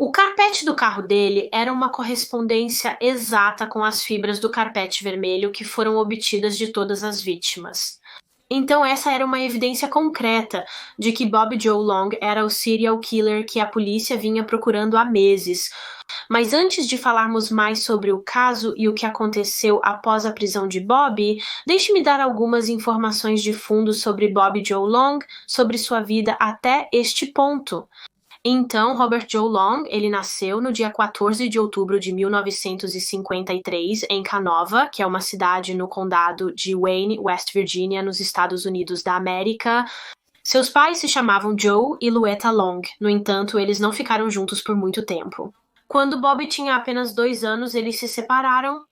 O carpete do carro dele era uma correspondência exata com as fibras do carpete vermelho que foram obtidas de todas as vítimas. Então essa era uma evidência concreta de que Bob Joe Long era o serial killer que a polícia vinha procurando há meses. Mas antes de falarmos mais sobre o caso e o que aconteceu após a prisão de Bob, deixe-me dar algumas informações de fundo sobre Bob Joe Long, sobre sua vida até este ponto. Então, Robert Joe Long, ele nasceu no dia 14 de outubro de 1953 em Canova, que é uma cidade no condado de Wayne, West Virginia, nos Estados Unidos da América. Seus pais se chamavam Joe e Louetta Long, no entanto, eles não ficaram juntos por muito tempo. Quando Bob tinha apenas 2 anos, eles se separaram.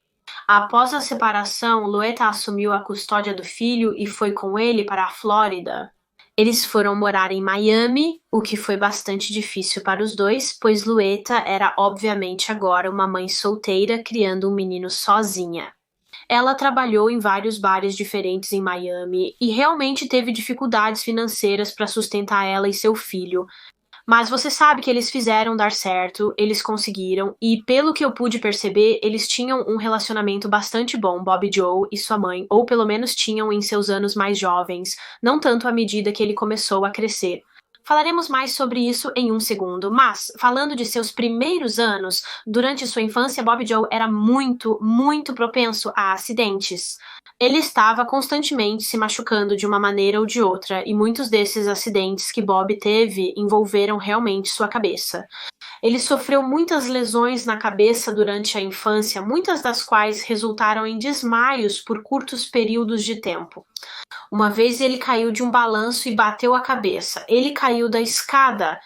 Após a separação, Louetta assumiu a custódia do filho e foi com ele para a Flórida. Eles foram morar em Miami, o que foi bastante difícil para os dois, pois Louetta era obviamente agora uma mãe solteira criando um menino sozinha. Ela trabalhou em vários bares diferentes em Miami e realmente teve dificuldades financeiras para sustentar ela e seu filho. Mas você sabe que eles fizeram dar certo, eles conseguiram, e pelo que eu pude perceber, eles tinham um relacionamento bastante bom, Bob Joe e sua mãe, ou pelo menos tinham em seus anos mais jovens, não tanto à medida que ele começou a crescer. Falaremos mais sobre isso em um segundo, mas, falando de seus primeiros anos, durante sua infância, Bob Joe era muito, muito propenso a acidentes. Ele estava constantemente se machucando de uma maneira ou de outra, e muitos desses acidentes que Bob teve envolveram realmente sua cabeça. Ele sofreu muitas lesões na cabeça durante a infância, muitas das quais resultaram em desmaios por curtos períodos de tempo. Uma vez ele caiu de um balanço e bateu a cabeça. Ele caiu da escada.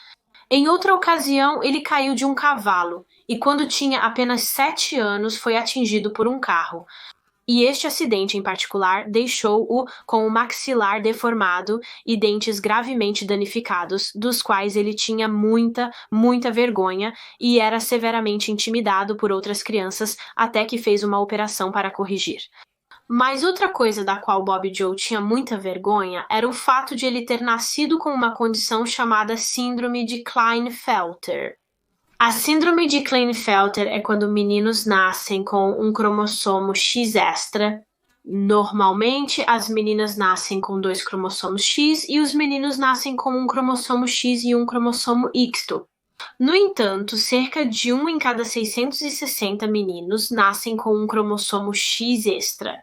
Em outra ocasião, ele caiu de um cavalo, e quando tinha apenas 7 anos, foi atingido por um carro. E este acidente em particular deixou-o com o maxilar deformado e dentes gravemente danificados, dos quais ele tinha muita, muita vergonha e era severamente intimidado por outras crianças até que fez uma operação para corrigir. Mas outra coisa da qual Bob Joe tinha muita vergonha era o fato de ele ter nascido com uma condição chamada Síndrome de Klinefelter. A síndrome de Klinefelter é quando meninos nascem com um cromossomo X extra. Normalmente, as meninas nascem com 2 cromossomos X e os meninos nascem com um cromossomo X e um cromossomo Y. No entanto, cerca de 1 em cada 660 meninos nascem com um cromossomo X extra.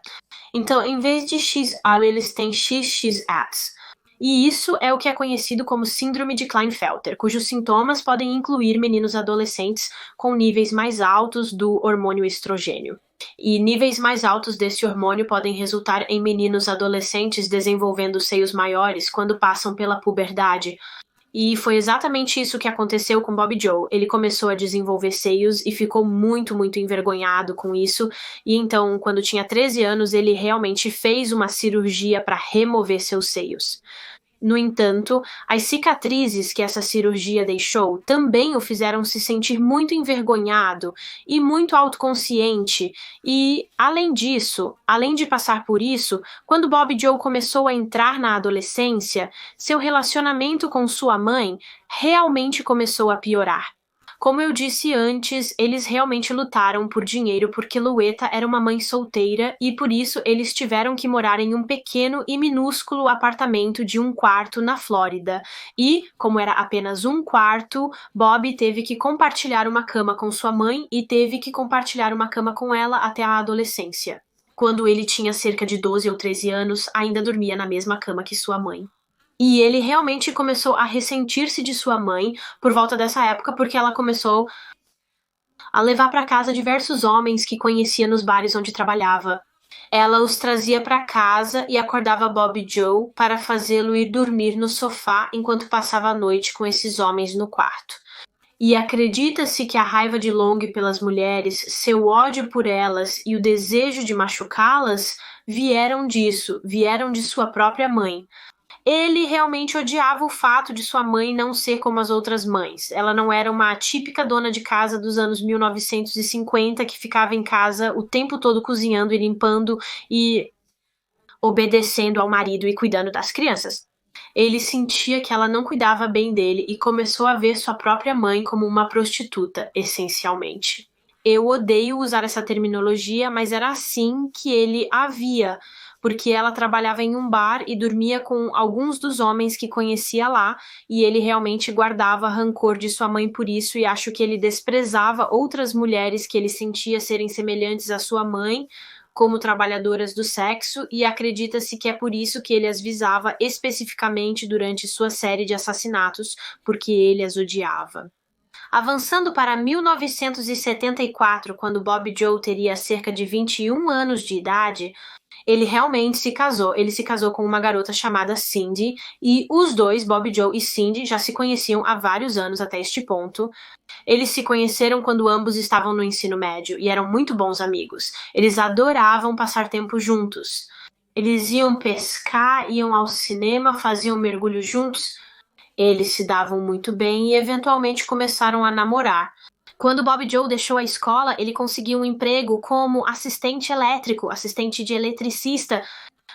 Então, em vez de XY, eles têm XXX. E isso é o que é conhecido como síndrome de Klinefelter, cujos sintomas podem incluir meninos adolescentes com níveis mais altos do hormônio estrogênio. E níveis mais altos desse hormônio podem resultar em meninos adolescentes desenvolvendo seios maiores quando passam pela puberdade. E foi exatamente isso que aconteceu com Bob Joe. Ele começou a desenvolver seios e ficou muito, muito envergonhado com isso. E então, quando tinha 13 anos, ele realmente fez uma cirurgia para remover seus seios. No entanto, as cicatrizes que essa cirurgia deixou também o fizeram se sentir muito envergonhado e muito autoconsciente. E, além disso, além de passar por isso, quando Bob Joe começou a entrar na adolescência, seu relacionamento com sua mãe realmente começou a piorar. Como eu disse antes, eles realmente lutaram por dinheiro porque Louetta era uma mãe solteira e por isso eles tiveram que morar em um pequeno e minúsculo apartamento de 1 quarto na Flórida. E, como era apenas 1 quarto, Bob teve que compartilhar uma cama com sua mãe e teve que compartilhar uma cama com ela até a adolescência. Quando ele tinha cerca de 12 ou 13 anos, ainda dormia na mesma cama que sua mãe. E ele realmente começou a ressentir-se de sua mãe por volta dessa época, porque ela começou a levar para casa diversos homens que conhecia nos bares onde trabalhava. Ela os trazia para casa e acordava Bob Joe para fazê-lo ir dormir no sofá enquanto passava a noite com esses homens no quarto. E acredita-se que a raiva de Long pelas mulheres, seu ódio por elas e o desejo de machucá-las vieram disso, vieram de sua própria mãe. Ele realmente odiava o fato de sua mãe não ser como as outras mães. Ela não era uma típica dona de casa dos anos 1950 que ficava em casa o tempo todo cozinhando e limpando e obedecendo ao marido e cuidando das crianças. Ele sentia que ela não cuidava bem dele e começou a ver sua própria mãe como uma prostituta, essencialmente. Eu odeio usar essa terminologia, mas era assim que ele a via, porque ela trabalhava em um bar e dormia com alguns dos homens que conhecia lá, e ele realmente guardava rancor de sua mãe por isso, e acho que ele desprezava outras mulheres que ele sentia serem semelhantes à sua mãe, como trabalhadoras do sexo, e acredita-se que é por isso que ele as visava especificamente durante sua série de assassinatos, porque ele as odiava. Avançando para 1974, quando Bob Joe teria cerca de 21 anos de idade, ele realmente se casou. Ele se casou com uma garota chamada Cindy, e os dois, Bob Joe e Cindy, já se conheciam há vários anos até este ponto. Eles se conheceram quando ambos estavam no ensino médio e eram muito bons amigos. Eles adoravam passar tempo juntos. Eles iam pescar, iam ao cinema, faziam mergulho juntos. Eles se davam muito bem e eventualmente começaram a namorar. Quando Bob Joe deixou a escola, ele conseguiu um emprego como assistente elétrico, assistente de eletricista.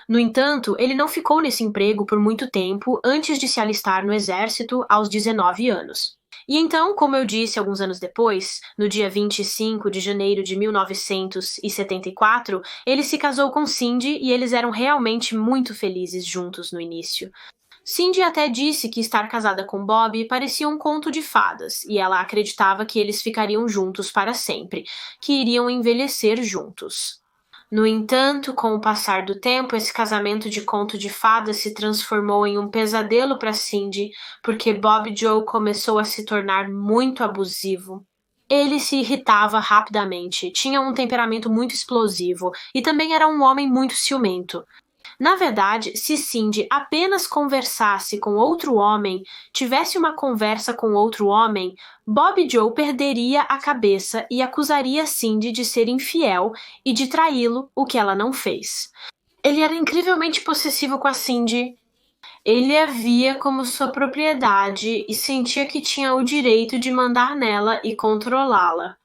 No entanto, ele não ficou nesse emprego por muito tempo antes de se alistar no exército aos 19 anos. E então, como eu disse alguns anos depois, no dia 25 de janeiro de 1974, ele se casou com Cindy e eles eram realmente muito felizes juntos no início. Cindy até disse que estar casada com Bob parecia um conto de fadas, e ela acreditava que eles ficariam juntos para sempre, que iriam envelhecer juntos. No entanto, com o passar do tempo, esse casamento de conto de fadas se transformou em um pesadelo para Cindy, porque Bob Joe começou a se tornar muito abusivo. Ele se irritava rapidamente, tinha um temperamento muito explosivo e também era um homem muito ciumento. Na verdade, se Cindy apenas conversasse com outro homem, tivesse uma conversa com outro homem, Bob Joe perderia a cabeça e acusaria Cindy de ser infiel e de traí-lo, o que ela não fez. Ele era incrivelmente possessivo com a Cindy. Ele a via como sua propriedade e sentia que tinha o direito de mandar nela e controlá-la.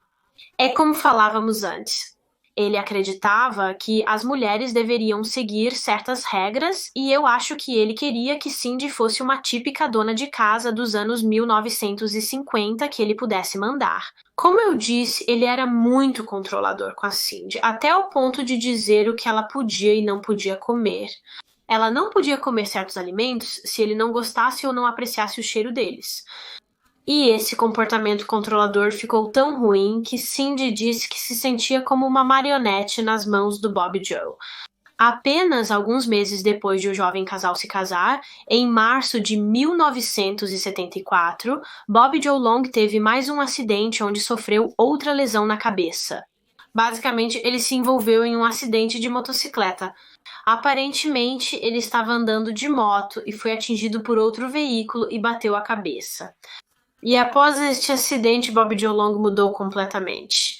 É como falávamos antes. Ele acreditava que as mulheres deveriam seguir certas regras e eu acho que ele queria que Cindy fosse uma típica dona de casa dos anos 1950 que ele pudesse mandar. Como eu disse, ele era muito controlador com a Cindy, até o ponto de dizer o que ela podia e não podia comer. Ela não podia comer certos alimentos se ele não gostasse ou não apreciasse o cheiro deles. E esse comportamento controlador ficou tão ruim que Cindy disse que se sentia como uma marionete nas mãos do Bob Joe. Apenas alguns meses depois de o jovem casal se casar, em março de 1974, Bob Joe Long teve mais um acidente onde sofreu outra lesão na cabeça. Basicamente, ele se envolveu em um acidente de motocicleta. Aparentemente, ele estava andando de moto e foi atingido por outro veículo e bateu a cabeça. E após este acidente, Bob Joe Long mudou completamente.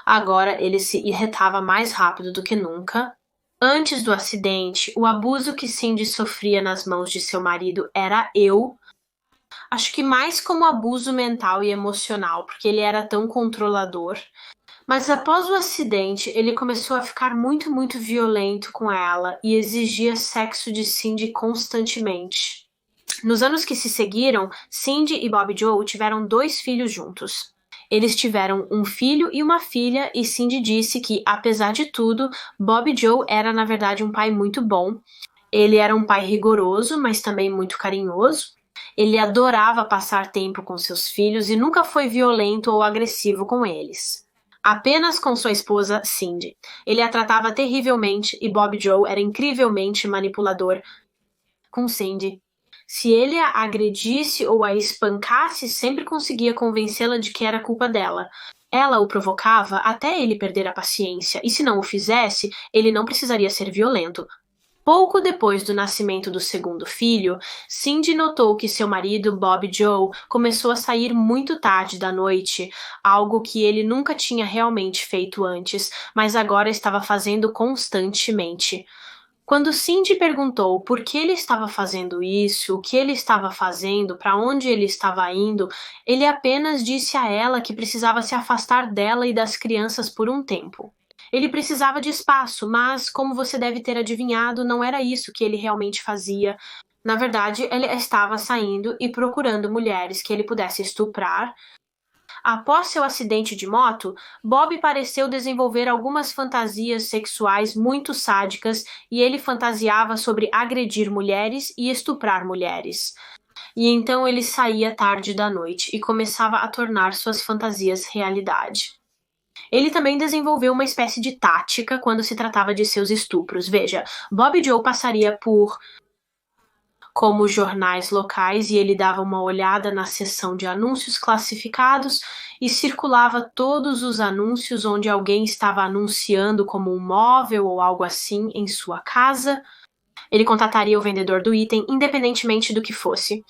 Agora ele se irritava mais rápido do que nunca. Antes do acidente, o abuso que Cindy sofria nas mãos de seu marido era acho que mais como abuso mental e emocional, porque ele era tão controlador. Mas após o acidente, ele começou a ficar muito, muito violento com ela e exigia sexo de Cindy constantemente. Nos anos que se seguiram, Cindy e Bob Joe tiveram 2 filhos juntos. Eles tiveram um filho e uma filha, e Cindy disse que, apesar de tudo, Bob Joe era na verdade um pai muito bom. Ele era um pai rigoroso, mas também muito carinhoso. Ele adorava passar tempo com seus filhos e nunca foi violento ou agressivo com eles. Apenas com sua esposa, Cindy. Ele a tratava terrivelmente e Bob Joe era incrivelmente manipulador com Cindy. Se ele a agredisse ou a espancasse, sempre conseguia convencê-la de que era culpa dela. Ela o provocava até ele perder a paciência, e se não o fizesse, ele não precisaria ser violento. Pouco depois do nascimento do segundo filho, Cindy notou que seu marido, Bob Joe, começou a sair muito tarde da noite, algo que ele nunca tinha realmente feito antes, mas agora estava fazendo constantemente. Quando Cindy perguntou por que ele estava fazendo isso, o que ele estava fazendo, para onde ele estava indo, ele apenas disse a ela que precisava se afastar dela e das crianças por um tempo. Ele precisava de espaço, mas, como você deve ter adivinhado, não era isso que ele realmente fazia. Na verdade, ele estava saindo e procurando mulheres que ele pudesse estuprar. Após seu acidente de moto, Bob pareceu desenvolver algumas fantasias sexuais muito sádicas e ele fantasiava sobre agredir mulheres e estuprar mulheres. E então ele saía tarde da noite e começava a tornar suas fantasias realidade. Ele também desenvolveu uma espécie de tática quando se tratava de seus estupros. Veja, Bob Joe passaria por como jornais locais e ele dava uma olhada na seção de anúncios classificados e circulava todos os anúncios onde alguém estava anunciando como um móvel ou algo assim em sua casa. Ele contataria o vendedor do item, independentemente do que fosse.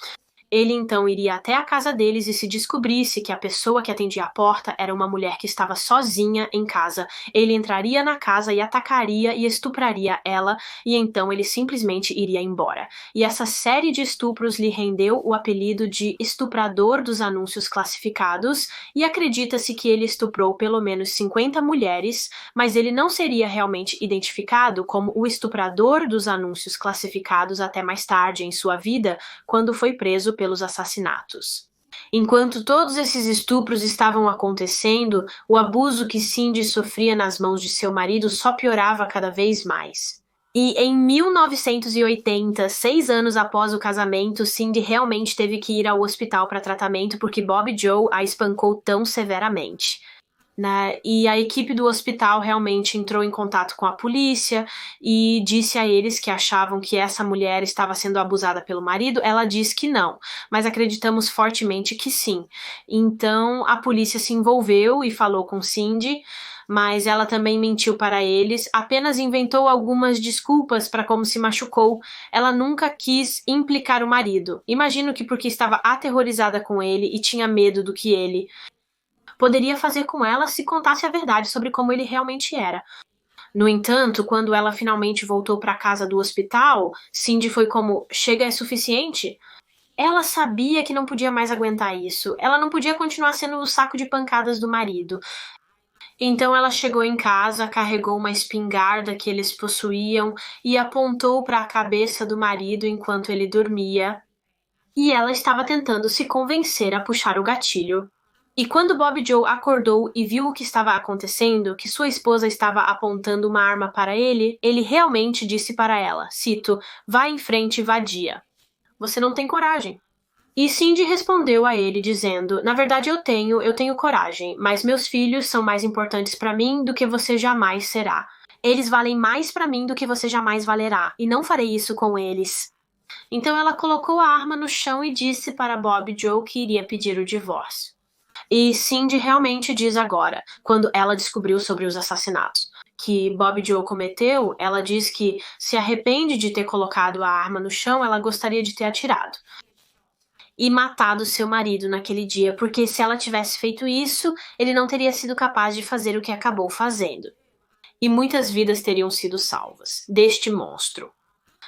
Ele então iria até a casa deles e se descobrisse que a pessoa que atendia a porta era uma mulher que estava sozinha em casa, ele entraria na casa e atacaria e estupraria ela, e então ele simplesmente iria embora. E essa série de estupros lhe rendeu o apelido de estuprador dos anúncios classificados, e acredita-se que ele estuprou pelo menos 50 mulheres, mas ele não seria realmente identificado como o estuprador dos anúncios classificados até mais tarde em sua vida, quando foi preso pelos assassinatos. Enquanto todos esses estupros estavam acontecendo, o abuso que Cindy sofria nas mãos de seu marido só piorava cada vez mais. E em 1980, 6 anos após o casamento, Cindy realmente teve que ir ao hospital para tratamento porque Bob Joe a espancou tão severamente. E a equipe do hospital realmente entrou em contato com a polícia e disse a eles que achavam que essa mulher estava sendo abusada pelo marido. Ela disse que não, mas acreditamos fortemente que sim. Então a polícia se envolveu e falou com Cindy, mas ela também mentiu para eles, apenas inventou algumas desculpas para como se machucou. Ela nunca quis implicar o marido. Imagino que porque estava aterrorizada com ele e tinha medo do que ele poderia fazer com ela se contasse a verdade sobre como ele realmente era. No entanto, quando ela finalmente voltou para a casa do hospital, Cindy foi como: chega, é suficiente? Ela sabia que não podia mais aguentar isso. Ela não podia continuar sendo o saco de pancadas do marido. Então ela chegou em casa, carregou uma espingarda que eles possuíam e apontou para a cabeça do marido enquanto ele dormia. E ela estava tentando se convencer a puxar o gatilho. E quando Bob Joe acordou e viu o que estava acontecendo, que sua esposa estava apontando uma arma para ele, ele realmente disse para ela, cito, "Vá em frente, vadia. Você não tem coragem." E Cindy respondeu a ele dizendo, "Na verdade eu tenho coragem, mas meus filhos são mais importantes para mim do que você jamais será. Eles valem mais para mim do que você jamais valerá, e não farei isso com eles." Então ela colocou a arma no chão e disse para Bob Joe que iria pedir o divórcio. E Cindy realmente diz agora, quando ela descobriu sobre os assassinatos que Bob Joe cometeu, ela diz que se arrepende de ter colocado a arma no chão, ela gostaria de ter atirado e matado seu marido naquele dia, porque se ela tivesse feito isso, ele não teria sido capaz de fazer o que acabou fazendo. E muitas vidas teriam sido salvas deste monstro.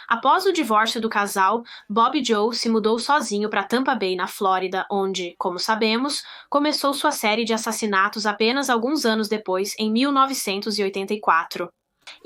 Após o divórcio do casal, Bob Joe se mudou sozinho para Tampa Bay, na Flórida, onde, como sabemos, começou sua série de assassinatos apenas alguns anos depois, em 1984.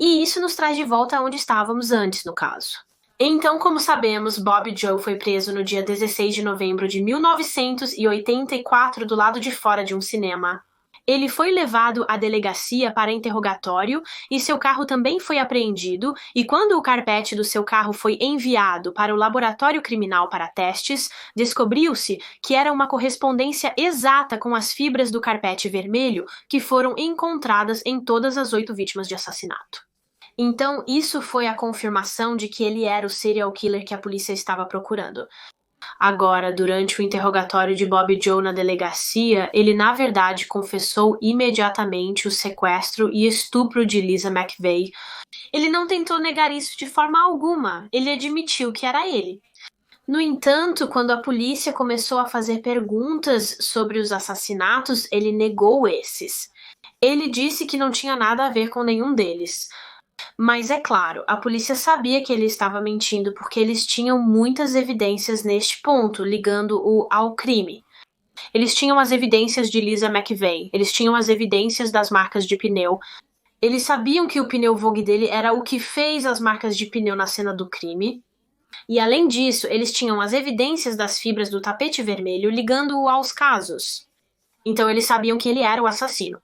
E isso nos traz de volta aonde estávamos antes, no caso. Então, como sabemos, Bob Joe foi preso no dia 16 de novembro de 1984 do lado de fora de um cinema. Ele foi levado à delegacia para interrogatório e seu carro também foi apreendido, e quando o carpete do seu carro foi enviado para o laboratório criminal para testes, descobriu-se que era uma correspondência exata com as fibras do carpete vermelho que foram encontradas em todas as 8 vítimas de assassinato. Então, isso foi a confirmação de que ele era o serial killer que a polícia estava procurando. Agora, durante o interrogatório de Bob Joe na delegacia, ele na verdade confessou imediatamente o sequestro e estupro de Lisa McVeigh. Ele não tentou negar isso de forma alguma, ele admitiu que era ele. No entanto, quando a polícia começou a fazer perguntas sobre os assassinatos, ele negou esses. Ele disse que não tinha nada a ver com nenhum deles. Mas é claro, a polícia sabia que ele estava mentindo porque eles tinham muitas evidências neste ponto, ligando-o ao crime. Eles tinham as evidências de Lisa McVeigh, eles tinham as evidências das marcas de pneu. Eles sabiam que o pneu Vogue dele era o que fez as marcas de pneu na cena do crime. E além disso, eles tinham as evidências das fibras do tapete vermelho ligando-o aos casos. Então eles sabiam que ele era o assassino.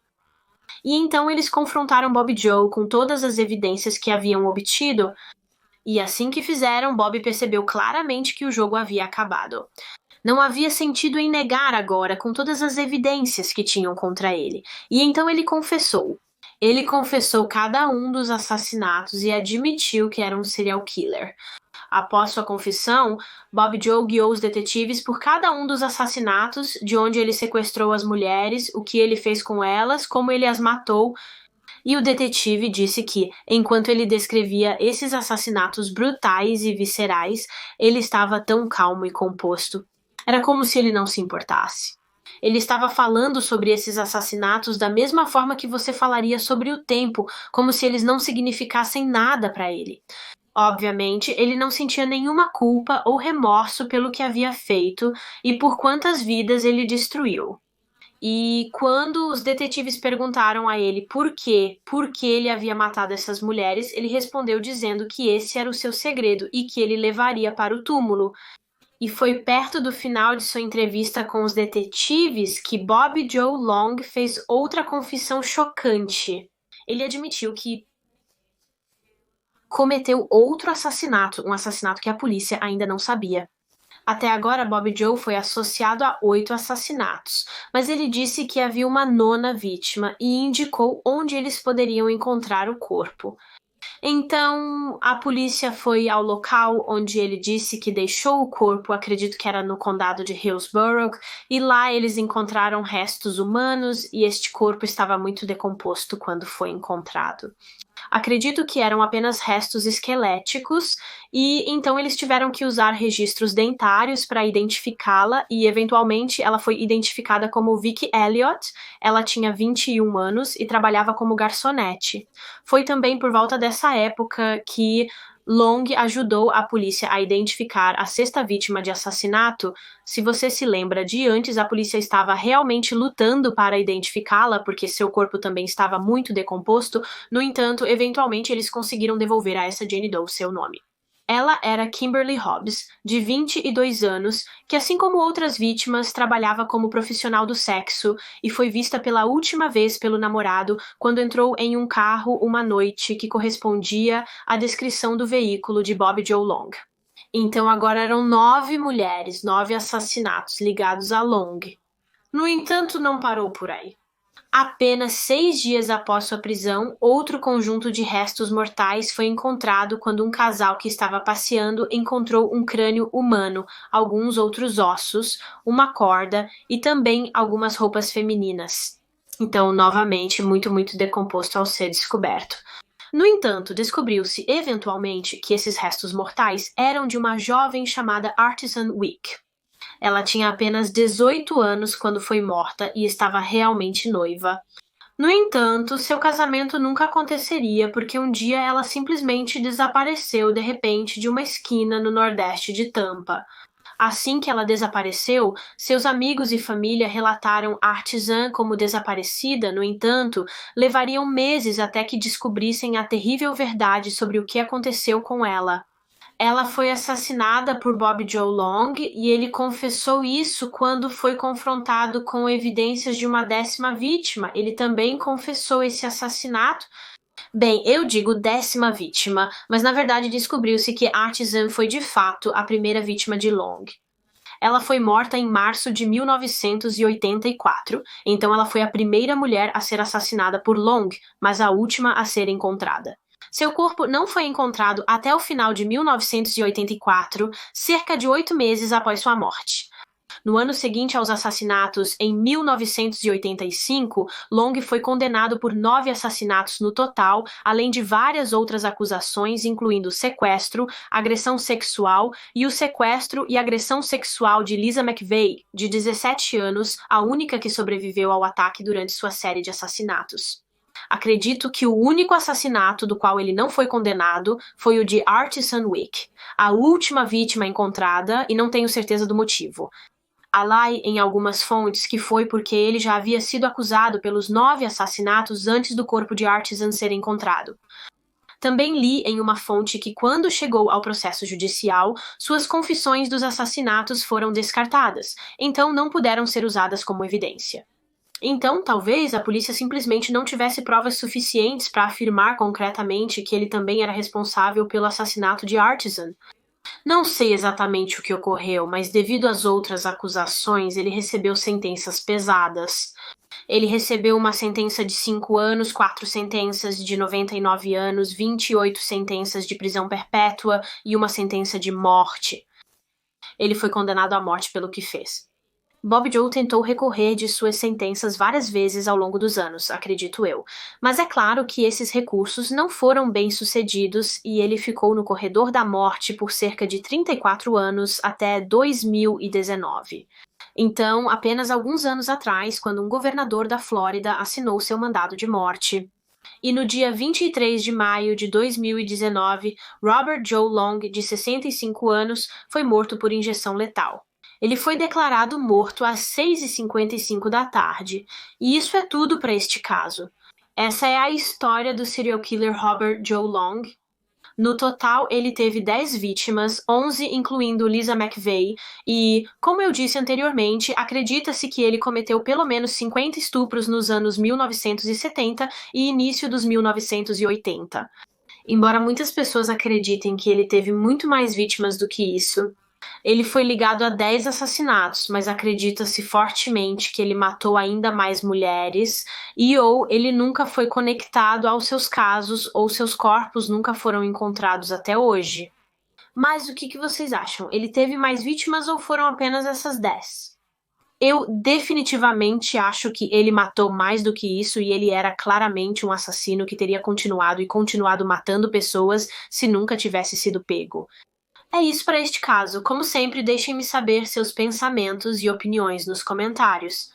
E então eles confrontaram Bob Joe com todas as evidências que haviam obtido, e assim que fizeram, Bob percebeu claramente que o jogo havia acabado. Não havia sentido em negar agora, com todas as evidências que tinham contra ele. E então ele confessou. Ele confessou cada um dos assassinatos e admitiu que era um serial killer. Após sua confissão, Bob Joe guiou os detetives por cada um dos assassinatos, de onde ele sequestrou as mulheres, o que ele fez com elas, como ele as matou, e o detetive disse que, enquanto ele descrevia esses assassinatos brutais e viscerais, ele estava tão calmo e composto. Era como se ele não se importasse. Ele estava falando sobre esses assassinatos da mesma forma que você falaria sobre o tempo, como se eles não significassem nada para ele. Obviamente, ele não sentia nenhuma culpa ou remorso pelo que havia feito e por quantas vidas ele destruiu. E quando os detetives perguntaram a ele por que ele havia matado essas mulheres, ele respondeu dizendo que esse era o seu segredo e que ele levaria para o túmulo. E foi perto do final de sua entrevista com os detetives que Bob Joe Long fez outra confissão chocante. Ele admitiu que cometeu outro assassinato, um assassinato que a polícia ainda não sabia. Até agora, Bob Joe foi associado a 8 assassinatos, mas ele disse que havia uma 9ª vítima e indicou onde eles poderiam encontrar o corpo. Então, a polícia foi ao local onde ele disse que deixou o corpo, acredito que era no condado de Hillsborough, e lá eles encontraram restos humanos e este corpo estava muito decomposto quando foi encontrado. Acredito que eram apenas restos esqueléticos e então eles tiveram que usar registros dentários para identificá-la e eventualmente ela foi identificada como Vicky Elliott. Ela tinha 21 anos e trabalhava como garçonete. Foi também por volta dessa época que Long ajudou a polícia a identificar a 6ª vítima de assassinato. Se você se lembra de antes, a polícia estava realmente lutando para identificá-la, porque seu corpo também estava muito decomposto. No entanto, eventualmente eles conseguiram devolver a essa Jane Doe seu nome. Ela era Kimberly Hobbs, de 22 anos, que assim como outras vítimas, trabalhava como profissional do sexo e foi vista pela última vez pelo namorado quando entrou em um carro uma noite que correspondia à descrição do veículo de Bob Joe Long. Então agora eram 9 mulheres, 9 assassinatos ligados a Long. No entanto, não parou por aí. Apenas 6 dias após sua prisão, outro conjunto de restos mortais foi encontrado quando um casal que estava passeando encontrou um crânio humano, alguns outros ossos, uma corda e também algumas roupas femininas. Então, novamente, muito decomposto ao ser descoberto. No entanto, descobriu-se eventualmente que esses restos mortais eram de uma jovem chamada Artisan Wick. Ela tinha apenas 18 anos quando foi morta e estava realmente noiva. No entanto, seu casamento nunca aconteceria porque um dia ela simplesmente desapareceu de repente de uma esquina no nordeste de Tampa. Assim que ela desapareceu, seus amigos e família relataram Artisan como desaparecida, no entanto, levariam meses até que descobrissem a terrível verdade sobre o que aconteceu com ela. Ela foi assassinada por Bob Joe Long e ele confessou isso quando foi confrontado com evidências de uma 10ª vítima. Ele também confessou esse assassinato. Bem, eu digo 10ª vítima, mas na verdade descobriu-se que Artisan foi de fato a primeira vítima de Long. Ela foi morta em março de 1984, então ela foi a primeira mulher a ser assassinada por Long, mas a última a ser encontrada. Seu corpo não foi encontrado até o final de 1984, cerca de 8 meses após sua morte. No ano seguinte aos assassinatos, em 1985, Long foi condenado por 9 assassinatos no total, além de várias outras acusações, incluindo sequestro, agressão sexual e o sequestro e agressão sexual de Lisa McVeigh, de 17 anos, a única que sobreviveu ao ataque durante sua série de assassinatos. Acredito que o único assassinato do qual ele não foi condenado foi o de Artisan Wick, a última vítima encontrada, e não tenho certeza do motivo. Há lá em algumas fontes que foi porque ele já havia sido acusado pelos 9 assassinatos antes do corpo de Artisan ser encontrado. Também li em uma fonte que, quando chegou ao processo judicial, suas confissões dos assassinatos foram descartadas, então não puderam ser usadas como evidência. Então, talvez a polícia simplesmente não tivesse provas suficientes para afirmar concretamente que ele também era responsável pelo assassinato de Artisan. Não sei exatamente o que ocorreu, mas devido às outras acusações, ele recebeu sentenças pesadas. Ele recebeu uma sentença de 5 anos, 4 sentenças de 99 anos, 28 sentenças de prisão perpétua e uma sentença de morte. Ele foi condenado à morte pelo que fez. Bob Joe tentou recorrer de suas sentenças várias vezes ao longo dos anos, acredito eu. Mas é claro que esses recursos não foram bem-sucedidos e ele ficou no corredor da morte por cerca de 34 anos até 2019. Então, apenas alguns anos atrás, quando um governador da Flórida assinou seu mandado de morte. E no dia 23 de maio de 2019, Robert Joe Long, de 65 anos, foi morto por injeção letal. Ele foi declarado morto às 6h55 da tarde. E isso é tudo para este caso. Essa é a história do serial killer Robert Joe Long. No total, ele teve 10 vítimas, 11 incluindo Lisa McVeigh, e, como eu disse anteriormente, acredita-se que ele cometeu pelo menos 50 estupros nos anos 1970 e início dos 1980. Embora muitas pessoas acreditem que ele teve muito mais vítimas do que isso, ele foi ligado a 10 assassinatos, mas acredita-se fortemente que ele matou ainda mais mulheres ou ele nunca foi conectado aos seus casos ou seus corpos nunca foram encontrados até hoje. Mas o que vocês acham? Ele teve mais vítimas ou foram apenas essas 10? Eu definitivamente acho que ele matou mais do que isso e ele era claramente um assassino que teria continuado matando pessoas se nunca tivesse sido pego. É isso para este caso. Como sempre, deixem-me saber seus pensamentos e opiniões nos comentários.